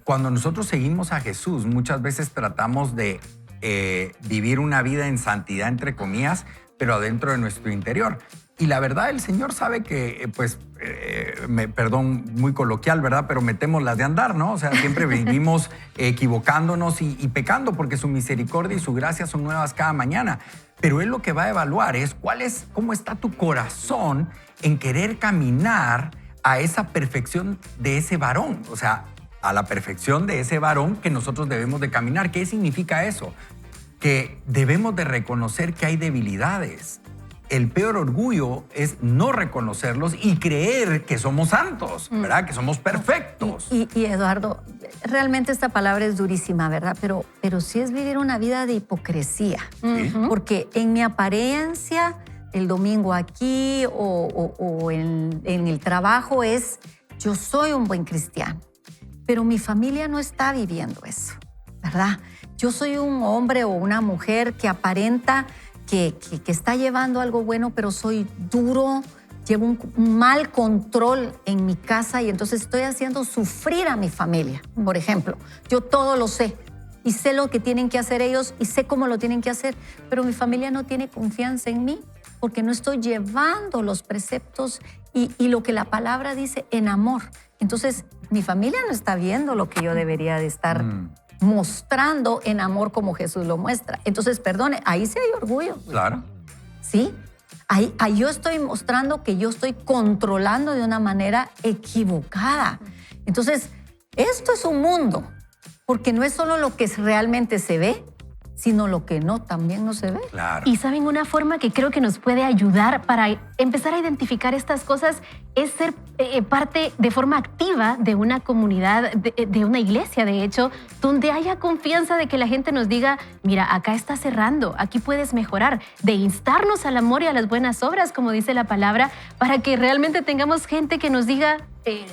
Cuando nosotros seguimos a Jesús, muchas veces tratamos de vivir una vida en santidad, entre comillas, pero adentro de nuestro interior. Y la verdad, el Señor sabe que, perdón, muy coloquial, ¿verdad? Pero metemos las de andar, ¿no? O sea, siempre vivimos equivocándonos y pecando porque su misericordia y su gracia son nuevas cada mañana. Pero Él lo que va a evaluar es cómo está tu corazón en querer caminar a esa perfección de ese varón. O sea, a la perfección de ese varón que nosotros debemos de caminar. ¿Qué significa eso? Que debemos de reconocer que hay debilidades. El peor orgullo es no reconocerlos y creer que somos santos, ¿verdad? Que somos perfectos. Y Eduardo, realmente esta palabra es durísima, ¿verdad? Pero sí es vivir una vida de hipocresía. ¿Sí? Porque en mi apariencia, el domingo aquí o en el trabajo yo soy un buen cristiano, pero mi familia no está viviendo eso, ¿verdad? Yo soy un hombre o una mujer que aparenta que está llevando algo bueno, pero soy duro, llevo un mal control en mi casa y entonces estoy haciendo sufrir a mi familia. Por ejemplo, yo todo lo sé y sé lo que tienen que hacer ellos y sé cómo lo tienen que hacer, pero mi familia no tiene confianza en mí porque no estoy llevando los preceptos y lo que la palabra dice en amor. Entonces, mi familia no está viendo lo que yo debería de estar mostrando en amor como Jesús lo muestra. Entonces, perdone, ahí sí hay orgullo. Claro. ¿Sí? Ahí yo estoy mostrando que yo estoy controlando de una manera equivocada. Entonces, esto es un mundo, porque no es solo lo que realmente se ve, sino lo que no también no se ve. Claro. Y saben, una forma que creo que nos puede ayudar para empezar a identificar estas cosas es ser parte de forma activa de una comunidad, de una iglesia, de hecho, donde haya confianza de que la gente nos diga, mira, acá está cerrando, aquí puedes mejorar, de instarnos al amor y a las buenas obras, como dice la palabra, para que realmente tengamos gente que nos diga,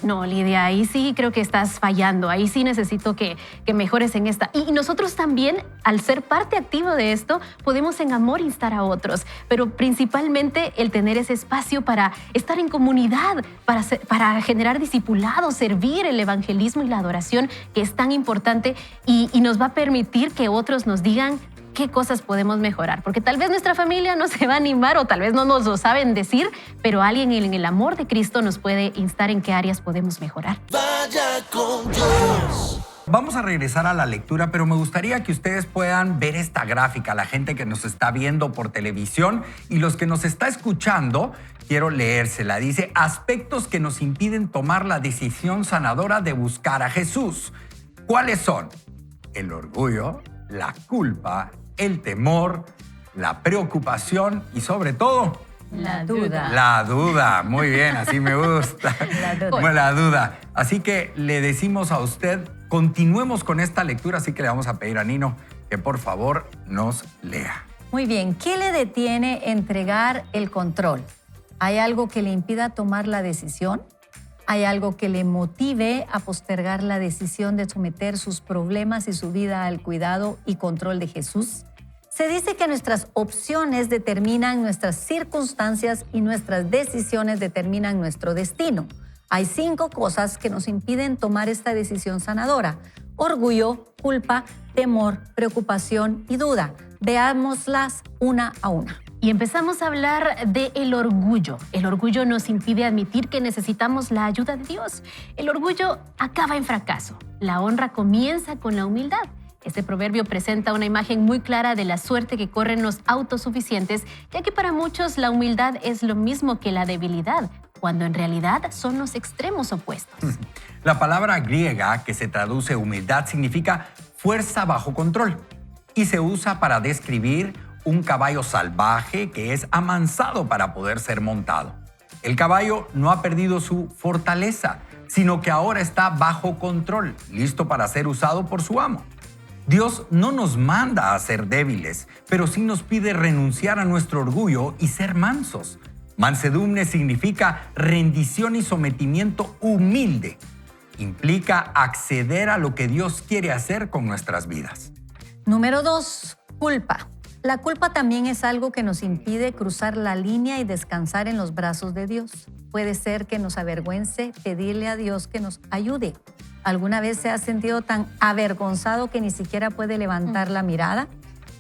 no, Lidia, ahí sí creo que estás fallando, ahí sí necesito que mejores en esta. Y nosotros también, al ser parte activa de esto, podemos en amor instar a otros, pero principalmente el tener ese espacio para estar en comunidad, para generar discipulados, servir el evangelismo y la adoración, que es tan importante y nos va a permitir que otros nos digan qué cosas podemos mejorar, porque tal vez nuestra familia no se va a animar o tal vez no nos lo saben decir, pero alguien en el amor de Cristo nos puede instar en qué áreas podemos mejorar. Vaya con Dios. Vamos a regresar a la lectura, pero me gustaría que ustedes puedan ver esta gráfica, la gente que nos está viendo por televisión y los que nos está escuchando, quiero leérsela. Dice, aspectos que nos impiden tomar la decisión sanadora de buscar a Jesús. ¿Cuáles son? El orgullo, la culpa, el temor, la preocupación y sobre todo La duda. la duda. Muy bien, así me gusta. La duda. Bueno, la duda. Así que le decimos a usted, continuemos con esta lectura, así que le vamos a pedir a Nino que por favor nos lea. Muy bien, ¿qué le detiene entregar el control? ¿Hay algo que le impida tomar la decisión? ¿Hay algo que le motive a postergar la decisión de someter sus problemas y su vida al cuidado y control de Jesús? Se dice que nuestras opciones determinan nuestras circunstancias y nuestras decisiones determinan nuestro destino. Hay 5 cosas que nos impiden tomar esta decisión sanadora: orgullo, culpa, temor, preocupación y duda. Veámoslas una a una. Y empezamos a hablar del orgullo. El orgullo nos impide admitir que necesitamos la ayuda de Dios. El orgullo acaba en fracaso. La honra comienza con la humildad. Este proverbio presenta una imagen muy clara de la suerte que corren los autosuficientes, ya que para muchos la humildad es lo mismo que la debilidad, cuando en realidad son los extremos opuestos. La palabra griega que se traduce humildad significa fuerza bajo control y se usa para describir un caballo salvaje que es amansado para poder ser montado. El caballo no ha perdido su fortaleza, sino que ahora está bajo control, listo para ser usado por su amo. Dios no nos manda a ser débiles, pero sí nos pide renunciar a nuestro orgullo y ser mansos. Mansedumbre significa rendición y sometimiento humilde. Implica acceder a lo que Dios quiere hacer con nuestras vidas. Número 2, culpa. La culpa también es algo que nos impide cruzar la línea y descansar en los brazos de Dios. Puede ser que nos avergüence pedirle a Dios que nos ayude. ¿Alguna vez se ha sentido tan avergonzado que ni siquiera puede levantar la mirada?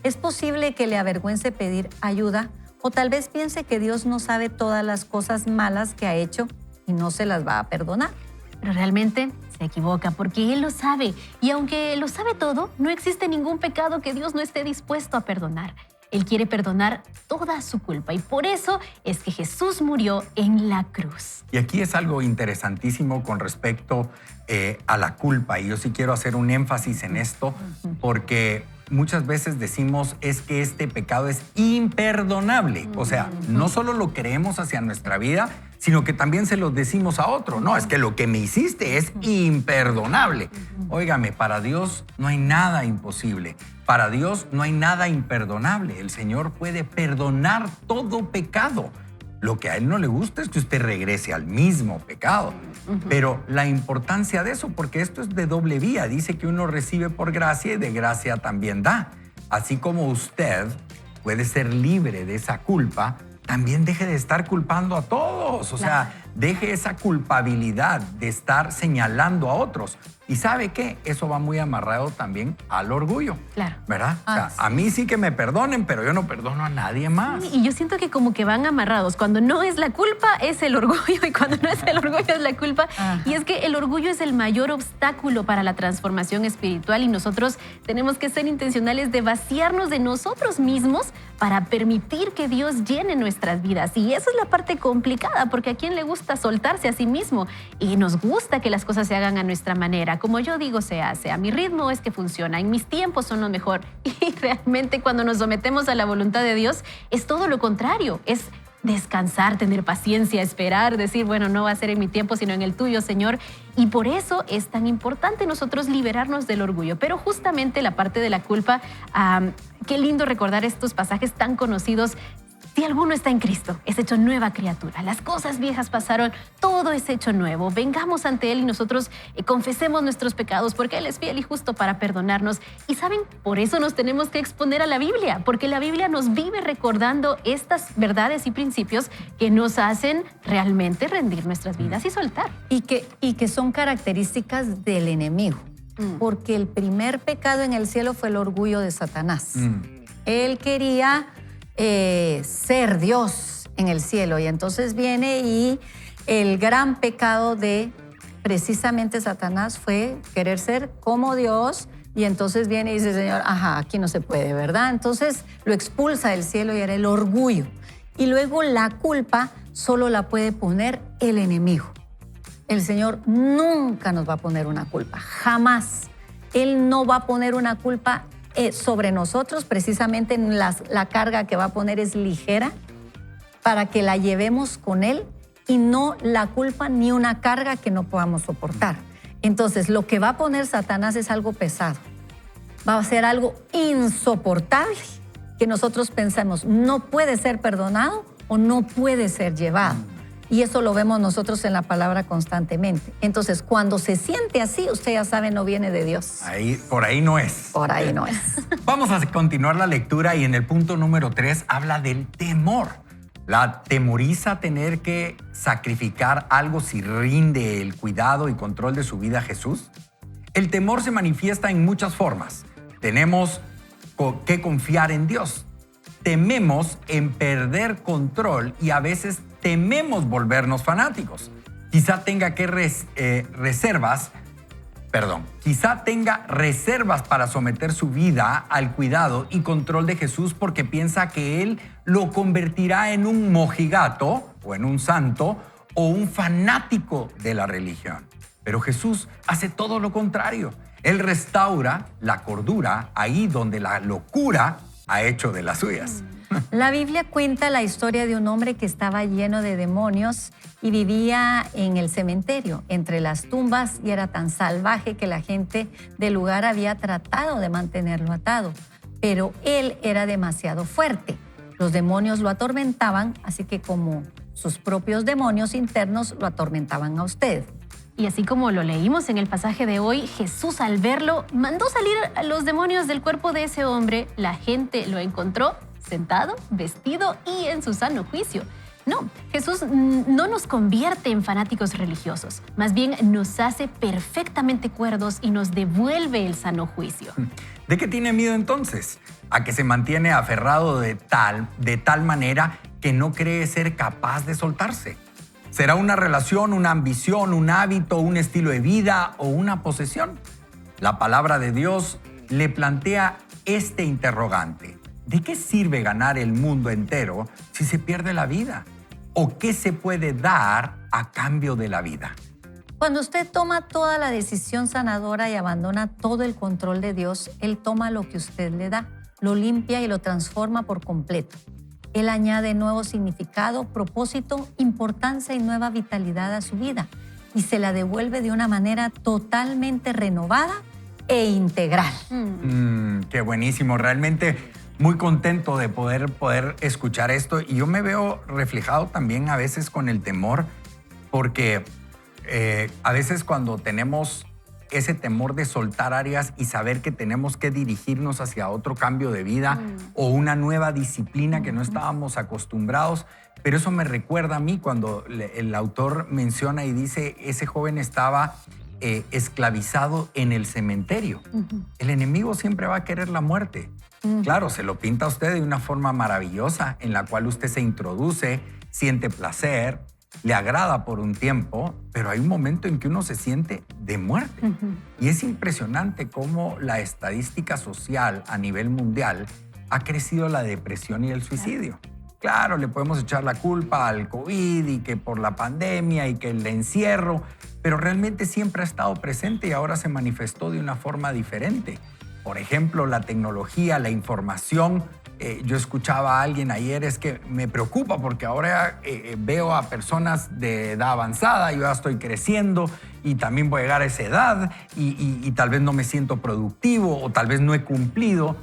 ¿Es posible que le avergüence pedir ayuda? O tal vez piense que Dios no sabe todas las cosas malas que ha hecho y no se las va a perdonar. Pero realmente se equivoca porque Él lo sabe. Y aunque lo sabe todo, no existe ningún pecado que Dios no esté dispuesto a perdonar. Él quiere perdonar toda su culpa y por eso es que Jesús murió en la cruz. Y aquí es algo interesantísimo con respecto a la culpa. Y yo sí quiero hacer un énfasis en esto porque muchas veces decimos es que este pecado es imperdonable. O sea, no solo lo creemos hacia nuestra vida, sino que también se lo decimos a otro. No, es que lo que me hiciste es imperdonable. Óigame, para Dios no hay nada imposible. Para Dios no hay nada imperdonable. El Señor puede perdonar todo pecado. Lo que a Él no le gusta es que usted regrese al mismo pecado. Pero la importancia de eso, porque esto es de doble vía, dice que uno recibe por gracia y de gracia también da. Así como usted puede ser libre de esa culpa, también deje de estar culpando a todos. O sea, deje esa culpabilidad de estar señalando a otros. ¿Y sabe qué? Eso va muy amarrado también al orgullo. Claro. ¿Verdad? O sea, a mí sí que me perdonen, pero yo no perdono a nadie más. Y yo siento que como que van amarrados. Cuando no es la culpa, es el orgullo. Y cuando no es el orgullo, es la culpa. Ajá. Y es que el orgullo es el mayor obstáculo para la transformación espiritual. Y nosotros tenemos que ser intencionales de vaciarnos de nosotros mismos para permitir que Dios llene nuestras vidas. Y esa es la parte complicada, porque a quién le gusta soltarse a sí mismo. Y nos gusta que las cosas se hagan a nuestra manera, como yo digo se hace, a mi ritmo es que funciona, en mis tiempos son lo mejor. Y realmente cuando nos sometemos a la voluntad de Dios es todo lo contrario, es descansar, tener paciencia, esperar, decir, bueno, no va a ser en mi tiempo, sino en el tuyo, Señor. Y por eso es tan importante nosotros liberarnos del orgullo. Pero justamente la parte de la culpa, qué lindo recordar estos pasajes tan conocidos. Si alguno está en Cristo, es hecho nueva criatura. Las cosas viejas pasaron, todo es hecho nuevo. Vengamos ante Él y nosotros confesemos nuestros pecados, porque Él es fiel y justo para perdonarnos. Y ¿saben? Por eso nos tenemos que exponer a la Biblia, porque la Biblia nos vive recordando estas verdades y principios que nos hacen realmente rendir nuestras vidas y soltar. Y que son características del enemigo. Porque el primer pecado en el cielo fue el orgullo de Satanás. Él quería ser Dios en el cielo, y entonces viene y el gran pecado de precisamente Satanás fue querer ser como Dios, y entonces viene y dice, Señor, aquí no se puede, ¿verdad? Entonces lo expulsa del cielo y era el orgullo. Y luego la culpa solo la puede poner el enemigo. El Señor nunca nos va a poner una culpa, jamás. Él no va a poner una culpa sobre nosotros, precisamente la carga que va a poner es ligera para que la llevemos con Él, y no la culpa ni una carga que no podamos soportar. Entonces, lo que va a poner Satanás es algo pesado. Va a ser algo insoportable que nosotros pensamos no puede ser perdonado o no puede ser llevado. Y eso lo vemos nosotros en la palabra constantemente. Entonces, cuando se siente así, usted ya sabe, no viene de Dios. Por ahí no es. Por ahí no es. Vamos a continuar la lectura, y en el punto número 3 habla del temor. La atemoriza tener que sacrificar algo si rinde el cuidado y control de su vida a Jesús. El temor se manifiesta en muchas formas. Tenemos que confiar en Dios. Tememos en perder control y a veces tememos volvernos fanáticos. Quizá tenga reservas para someter su vida al cuidado y control de Jesús, porque piensa que Él lo convertirá en un mojigato o en un santo o un fanático de la religión. Pero Jesús hace todo lo contrario. Él restaura la cordura ahí donde la locura ha hecho de las suyas. La Biblia cuenta la historia de un hombre que estaba lleno de demonios y vivía en el cementerio, entre las tumbas, y era tan salvaje que la gente del lugar había tratado de mantenerlo atado. Pero él era demasiado fuerte. Los demonios lo atormentaban, así que como sus propios demonios internos lo atormentaban a usted. Y así como lo leímos en el pasaje de hoy, Jesús, al verlo, mandó salir a los demonios del cuerpo de ese hombre. La gente lo encontró sentado, vestido y en su sano juicio. No, Jesús no nos convierte en fanáticos religiosos, más bien nos hace perfectamente cuerdos y nos devuelve el sano juicio. ¿De qué tiene miedo entonces? A que se mantiene aferrado de tal manera que no cree ser capaz de soltarse. ¿Será una relación, una ambición, un hábito, un estilo de vida o una posesión? La palabra de Dios le plantea este interrogante. ¿De qué sirve ganar el mundo entero si se pierde la vida? ¿O qué se puede dar a cambio de la vida? Cuando usted toma toda la decisión sanadora y abandona todo el control de Dios, Él toma lo que usted le da, lo limpia y lo transforma por completo. Él añade nuevo significado, propósito, importancia y nueva vitalidad a su vida, y se la devuelve de una manera totalmente renovada e integral. Qué buenísimo. Realmente muy contento de poder escuchar esto. Y yo me veo reflejado también a veces con el temor, porque a veces cuando tenemos ese temor de soltar áreas y saber que tenemos que dirigirnos hacia otro cambio de vida o una nueva disciplina que no estábamos acostumbrados. Pero eso me recuerda a mí cuando el autor menciona y dice, ese joven estaba esclavizado en el cementerio. El enemigo siempre va a querer la muerte. Claro, se lo pinta a usted de una forma maravillosa en la cual usted se introduce, siente placer, le agrada por un tiempo, pero hay un momento en que uno se siente de muerte. Y es impresionante cómo la estadística social a nivel mundial ha crecido la depresión y el suicidio. Claro, le podemos echar la culpa al COVID y que por la pandemia y que el encierro, pero realmente siempre ha estado presente y ahora se manifestó de una forma diferente. Por ejemplo, la tecnología, la información. Yo escuchaba a alguien ayer, es que me preocupa porque ahora veo a personas de edad avanzada, yo ya estoy creciendo y también voy a llegar a esa edad y tal vez no me siento productivo o tal vez no he cumplido.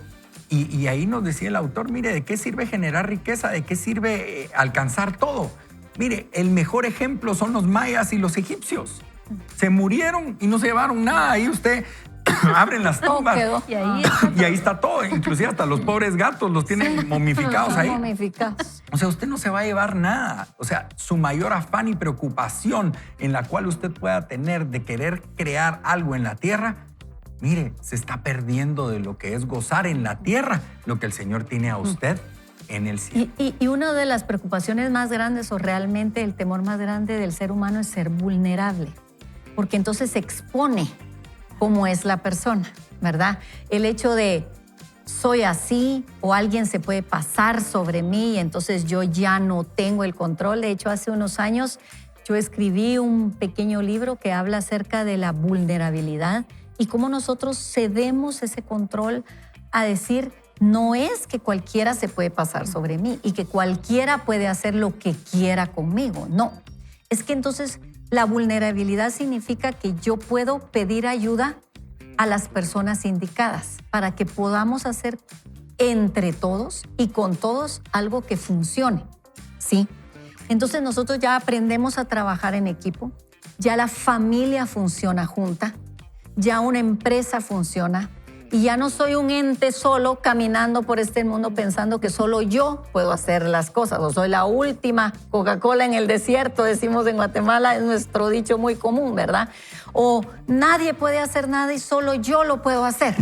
Y ahí nos decía el autor, mire, ¿de qué sirve generar riqueza? ¿De qué sirve alcanzar todo? Mire, el mejor ejemplo son los mayas y los egipcios. Se murieron y no se llevaron nada. Ahí usted abren las tumbas y ahí está todo. Inclusive hasta los pobres gatos los tienen momificados ahí. Momificados. O sea, usted no se va a llevar nada. O sea, su mayor afán y preocupación en la cual usted pueda tener de querer crear algo en la tierra, mire, se está perdiendo de lo que es gozar en la tierra, lo que el Señor tiene a usted en el cielo. Y una de las preocupaciones más grandes o realmente el temor más grande del ser humano es ser vulnerable, porque entonces se expone cómo es la persona, ¿verdad? El hecho de soy así o alguien se puede pasar sobre mí y entonces yo ya no tengo el control. De hecho, hace unos años yo escribí un pequeño libro que habla acerca de la vulnerabilidad y cómo nosotros cedemos ese control a decir, no es que cualquiera se puede pasar sobre mí y que cualquiera puede hacer lo que quiera conmigo. No, es que entonces la vulnerabilidad significa que yo puedo pedir ayuda a las personas indicadas para que podamos hacer entre todos y con todos algo que funcione, ¿sí? Entonces nosotros ya aprendemos a trabajar en equipo, ya la familia funciona junta, ya una empresa funciona y ya no soy un ente solo caminando por este mundo pensando que solo yo puedo hacer las cosas o soy la última Coca-Cola en el desierto, decimos en Guatemala, es nuestro dicho muy común, ¿verdad? O nadie puede hacer nada y solo yo lo puedo hacer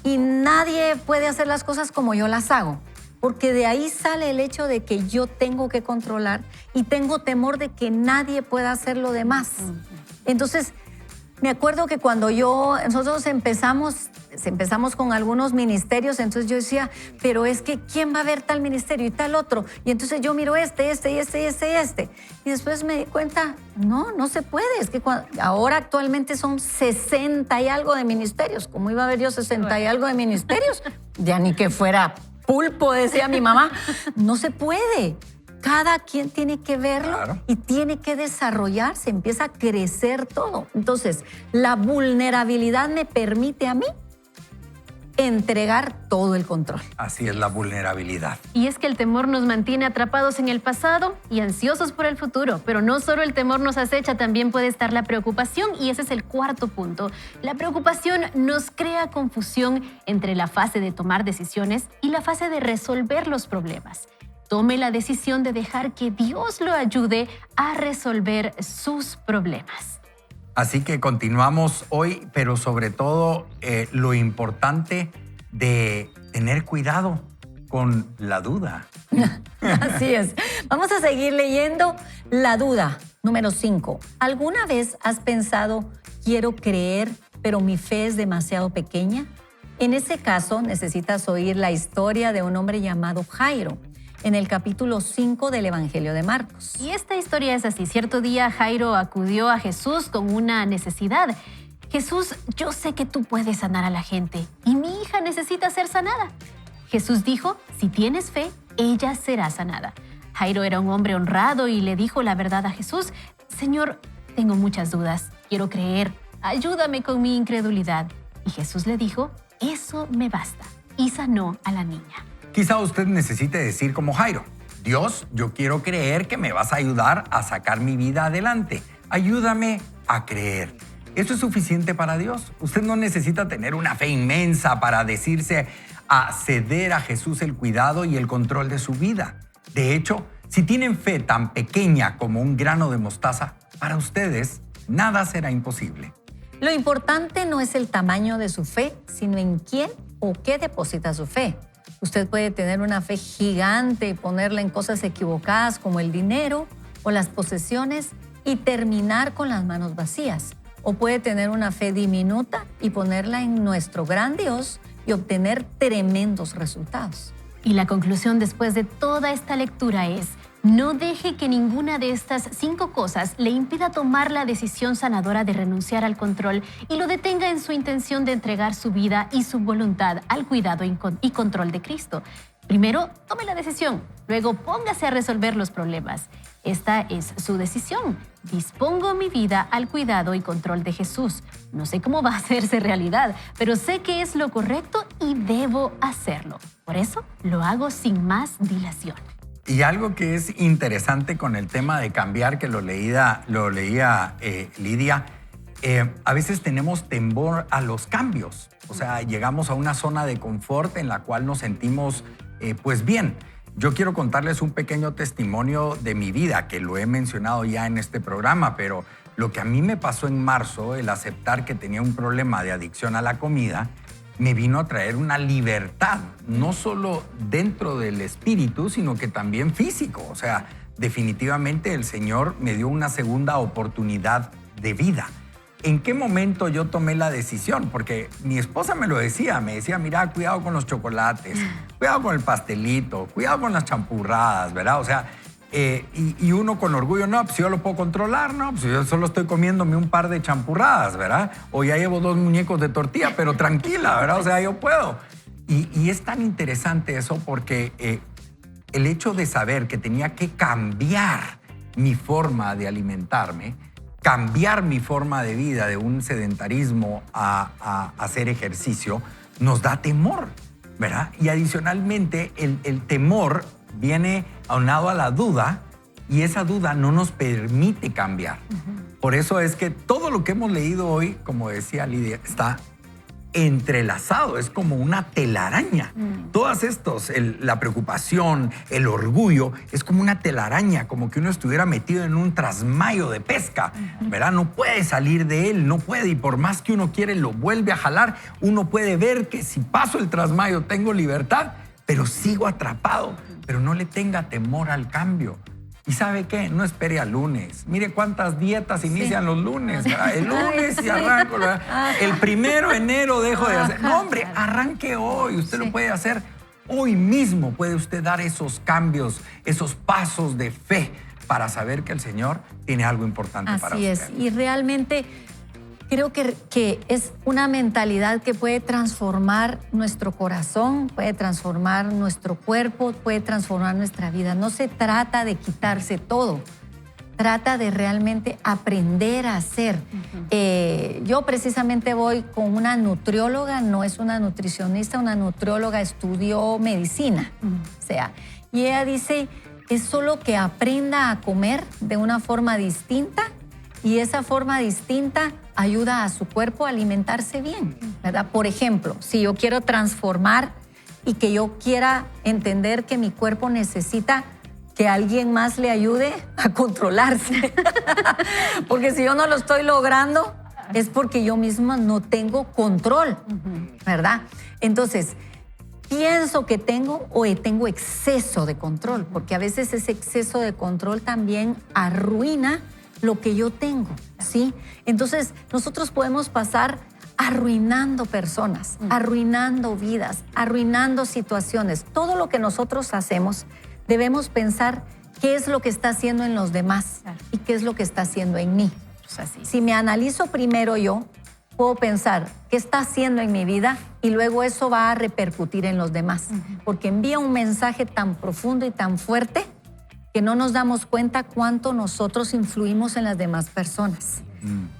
y nadie puede hacer las cosas como yo las hago, porque de ahí sale el hecho de que yo tengo que controlar y tengo temor de que nadie pueda hacer lo demás. Entonces, me acuerdo que cuando nosotros empezamos con algunos ministerios, entonces yo decía, pero es que ¿quién va a ver tal ministerio y tal otro? Y entonces yo miro este. Y después me di cuenta, no se puede. Es que ahora actualmente son 60 y algo de ministerios. ¿Cómo iba a ver yo 60 y algo de ministerios? Ya ni que fuera pulpo, decía mi mamá. No se puede. Cada quien tiene que verlo, claro, y tiene que desarrollarse, empieza a crecer todo. Entonces, la vulnerabilidad me permite a mí entregar todo el control. Así es la vulnerabilidad. Y es que el temor nos mantiene atrapados en el pasado y ansiosos por el futuro. Pero no solo el temor nos acecha, también puede estar la preocupación y ese es el cuarto punto. La preocupación nos crea confusión entre la fase de tomar decisiones y la fase de resolver los problemas. Tome la decisión de dejar que Dios lo ayude a resolver sus problemas. Así que continuamos hoy, pero sobre todo lo importante de tener cuidado con la duda. Así es. Vamos a seguir leyendo la duda. Número 5. ¿Alguna vez has pensado, quiero creer, pero mi fe es demasiado pequeña? En ese caso, necesitas oír la historia de un hombre llamado Jairo, en el capítulo 5 del Evangelio de Marcos. Y esta historia es así. Cierto día Jairo acudió a Jesús con una necesidad. Jesús, yo sé que tú puedes sanar a la gente y mi hija necesita ser sanada. Jesús dijo, si tienes fe, ella será sanada. Jairo era un hombre honrado y le dijo la verdad a Jesús. Señor, tengo muchas dudas, quiero creer, ayúdame con mi incredulidad. Y Jesús le dijo, eso me basta. Y sanó a la niña. Quizá usted necesite decir como Jairo, Dios, yo quiero creer que me vas a ayudar a sacar mi vida adelante. Ayúdame a creer. Eso es suficiente para Dios. Usted no necesita tener una fe inmensa para decirse a ceder a Jesús el cuidado y el control de su vida. De hecho, si tienen fe tan pequeña como un grano de mostaza, para ustedes nada será imposible. Lo importante no es el tamaño de su fe, sino en quién o qué deposita su fe. Usted puede tener una fe gigante y ponerla en cosas equivocadas como el dinero o las posesiones y terminar con las manos vacías. O puede tener una fe diminuta y ponerla en nuestro gran Dios y obtener tremendos resultados. Y la conclusión después de toda esta lectura es: no deje que ninguna de estas 5 cosas le impida tomar la decisión sanadora de renunciar al control y lo detenga en su intención de entregar su vida y su voluntad al cuidado y control de Cristo. Primero, tome la decisión, luego póngase a resolver los problemas. Esta es su decisión. Dispongo mi vida al cuidado y control de Jesús. No sé cómo va a hacerse realidad, pero sé que es lo correcto y debo hacerlo. Por eso lo hago sin más dilación. Y algo que es interesante con el tema de cambiar, que lo leía Lidia, a veces tenemos temor a los cambios. O sea, llegamos a una zona de confort en la cual nos sentimos pues bien. Yo quiero contarles un pequeño testimonio de mi vida, que lo he mencionado ya en este programa, pero lo que a mí me pasó en marzo, el aceptar que tenía un problema de adicción a la comida, me vino a traer una libertad, no solo dentro del espíritu, sino que también físico. O sea, definitivamente el Señor me dio una segunda oportunidad de vida. ¿En qué momento yo tomé la decisión? Porque mi esposa me decía, mira, cuidado con los chocolates, cuidado con el pastelito, cuidado con las champurradas, ¿verdad? O sea, y uno con orgullo, no, pues yo lo puedo controlar, no, pues yo solo estoy comiéndome un par de champurradas, ¿verdad? O ya llevo 2 muñecos de tortilla, pero tranquila, ¿verdad? O sea, yo puedo. Y es tan interesante eso porque el hecho de saber que tenía que cambiar mi forma de alimentarme, cambiar mi forma de vida de un sedentarismo a hacer ejercicio, nos da temor, ¿verdad? Y adicionalmente el temor viene aunado a la duda y esa duda no nos permite cambiar. Por eso es que todo lo que hemos leído hoy, como decía Lidia, está entrelazado, es como una telaraña. Todas estos, la preocupación, el orgullo, es como una telaraña, como que uno estuviera metido en un trasmayo de pesca, ¿verdad? No puede salir de él, no puede, y por más que uno quiere, lo vuelve a jalar. Uno puede ver que si paso el trasmayo tengo libertad, pero sigo atrapado. Pero no le tenga temor al cambio. ¿Y sabe qué? No espere al lunes. Mire cuántas dietas inician los lunes, ¿verdad? El lunes y arranco, ¿verdad? El 1 de enero dejo de hacer. No, hombre, arranque hoy. Usted lo puede hacer hoy mismo. Puede usted dar esos cambios, esos pasos de fe para saber que el Señor tiene algo importante para usted. Así es. Y realmente creo que es una mentalidad que puede transformar nuestro corazón, puede transformar nuestro cuerpo, puede transformar nuestra vida. No se trata de quitarse todo, trata de realmente aprender a hacer. Yo precisamente voy con una nutrióloga, no es una nutricionista, una nutrióloga, estudió medicina. O sea, y ella dice, es solo que aprenda a comer de una forma distinta y esa forma distinta ayuda a su cuerpo a alimentarse bien, ¿verdad? Por ejemplo, si yo quiero transformar y que yo quiera entender que mi cuerpo necesita que alguien más le ayude a controlarse, porque si yo no lo estoy logrando es porque yo misma no tengo control, ¿verdad? Entonces, pienso que tengo o tengo exceso de control, porque a veces ese exceso de control también arruina lo que yo tengo, ¿sí? Entonces, nosotros podemos pasar arruinando personas, arruinando vidas, arruinando situaciones. Todo lo que nosotros hacemos, debemos pensar qué es lo que está haciendo en los demás y qué es lo que está haciendo en mí. Pues así. Si me analizo primero yo, puedo pensar qué está haciendo en mi vida y luego eso va a repercutir en los demás, porque envía un mensaje tan profundo y tan fuerte que no nos damos cuenta cuánto nosotros influimos en las demás personas.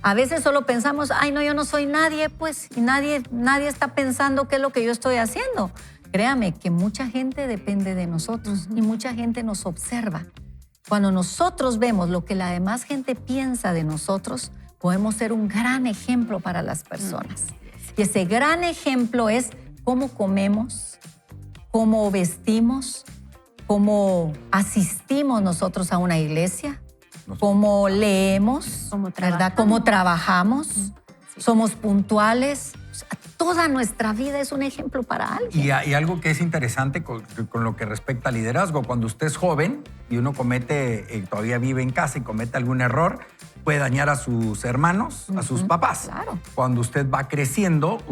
A veces solo pensamos, ay, no, yo no soy nadie, pues, y nadie está pensando qué es lo que yo estoy haciendo. Créame que mucha gente depende de nosotros y mucha gente nos observa. Cuando nosotros vemos lo que la demás gente piensa de nosotros, podemos ser un gran ejemplo para las personas. Y ese gran ejemplo es cómo comemos, cómo vestimos, cómo asistimos nosotros a una iglesia, cómo leemos, ¿verdad? Cómo trabajamos, somos puntuales. O sea, toda nuestra vida es un ejemplo para alguien. Y algo que es interesante con lo que respecta al liderazgo, cuando usted es joven y uno todavía vive en casa y comete algún error, puede dañar a sus hermanos, a sus papás. Claro. Cuando usted va creciendo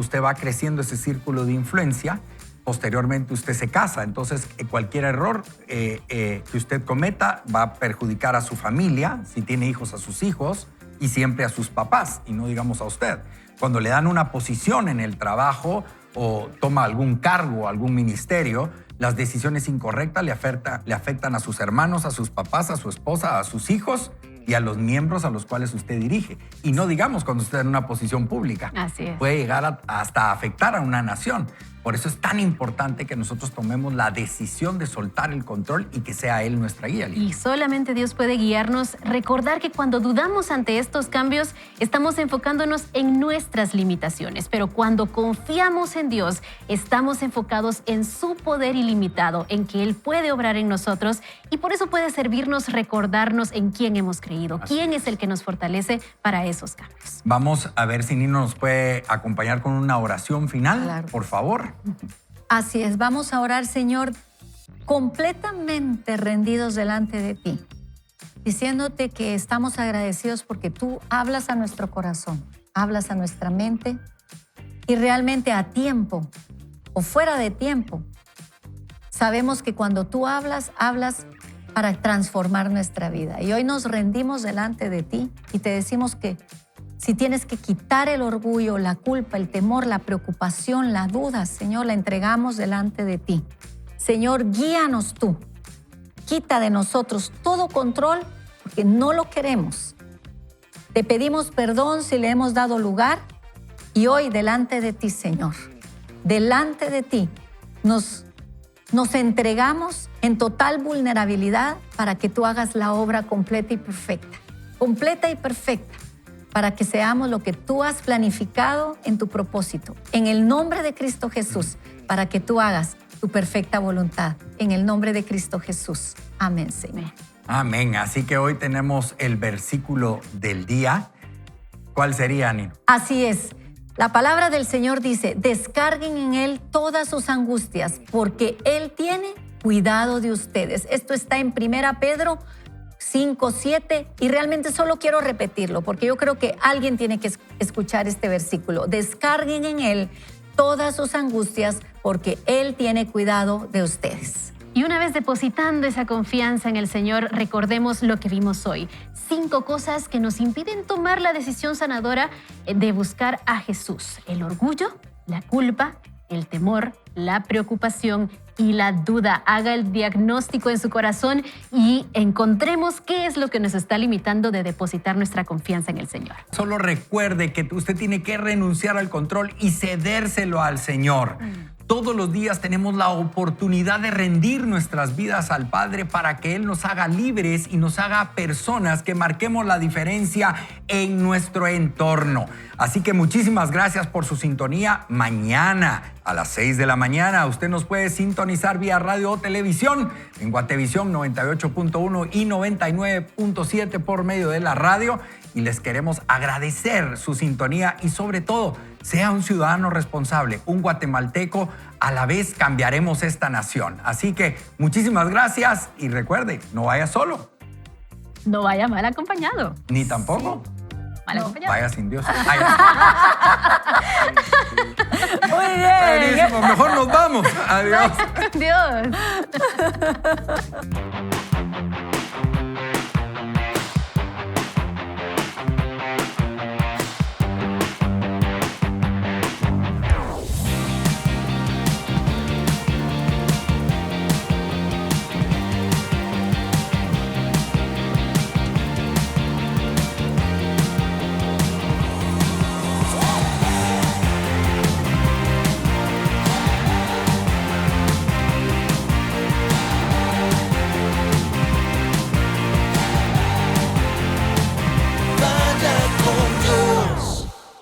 ese círculo de influencia posteriormente usted se casa. Entonces, cualquier error que usted cometa va a perjudicar a su familia, si tiene hijos, a sus hijos, y siempre a sus papás, y no digamos a usted. Cuando le dan una posición en el trabajo o toma algún cargo, algún ministerio, las decisiones incorrectas le afectan a sus hermanos, a sus papás, a su esposa, a sus hijos y a los miembros a los cuales usted dirige. Y no digamos cuando usted está en una posición pública. Así es. Puede llegar hasta afectar a una nación. Por eso es tan importante que nosotros tomemos la decisión de soltar el control y que sea Él nuestra guía. Y solamente Dios puede guiarnos. Recordar que cuando dudamos ante estos cambios, estamos enfocándonos en nuestras limitaciones. Pero cuando confiamos en Dios, estamos enfocados en su poder ilimitado, en que Él puede obrar en nosotros. Y por eso puede servirnos recordarnos en quién hemos creído, quién es el que nos fortalece para esos cambios. Vamos a ver si Nino nos puede acompañar con una oración final, Claro. por favor. Así es, vamos a orar, Señor, completamente rendidos delante de ti, diciéndote que estamos agradecidos porque tú hablas a nuestro corazón, hablas a nuestra mente y realmente a tiempo o fuera de tiempo. Sabemos que cuando tú hablas, hablas para transformar nuestra vida. Y hoy nos rendimos delante de ti y te decimos que si tienes que quitar el orgullo, la culpa, el temor, la preocupación, la duda, Señor, la entregamos delante de ti. Señor, guíanos tú. Quita de nosotros todo control porque no lo queremos. Te pedimos perdón si le hemos dado lugar y hoy delante de ti, Señor, delante de ti nos entregamos en total vulnerabilidad para que tú hagas la obra completa y perfecta para que seamos lo que tú has planificado en tu propósito. En el nombre de Cristo Jesús, para que tú hagas tu perfecta voluntad. En el nombre de Cristo Jesús. Amén, Señor. Amén. Así que hoy tenemos el versículo del día. ¿Cuál sería, Nino? Así es. La palabra del Señor dice, descarguen en Él todas sus angustias, porque Él tiene cuidado de ustedes. Esto está en 1 Pedro 5:7 y realmente solo quiero repetirlo porque yo creo que alguien tiene que escuchar este versículo. Descarguen en Él todas sus angustias porque Él tiene cuidado de ustedes. Y una vez depositando esa confianza en el Señor, recordemos lo que vimos hoy. 5 cosas que nos impiden tomar la decisión sanadora de buscar a Jesús. El orgullo, la culpa, el temor, la preocupación y la duda. Haga el diagnóstico en su corazón y encontremos qué es lo que nos está limitando de depositar nuestra confianza en el Señor. Solo recuerde que usted tiene que renunciar al control y cedérselo al Señor. Todos los días tenemos la oportunidad de rendir nuestras vidas al Padre para que Él nos haga libres y nos haga personas que marquemos la diferencia en nuestro entorno. Así que muchísimas gracias por su sintonía. Mañana a las 6 de la mañana usted nos puede sintonizar vía radio o televisión en Guatevisión 98.1 y 99.7 por medio de la radio. Y les queremos agradecer su sintonía y sobre todo, sea un ciudadano responsable, un guatemalteco, a la vez cambiaremos esta nación. Así que muchísimas gracias y recuerde, no vaya solo. No vaya mal acompañado. Ni tampoco. Mal acompañado. Vaya sin Dios. Muy bien. Buenísimo, mejor nos vamos. Adiós. Dios.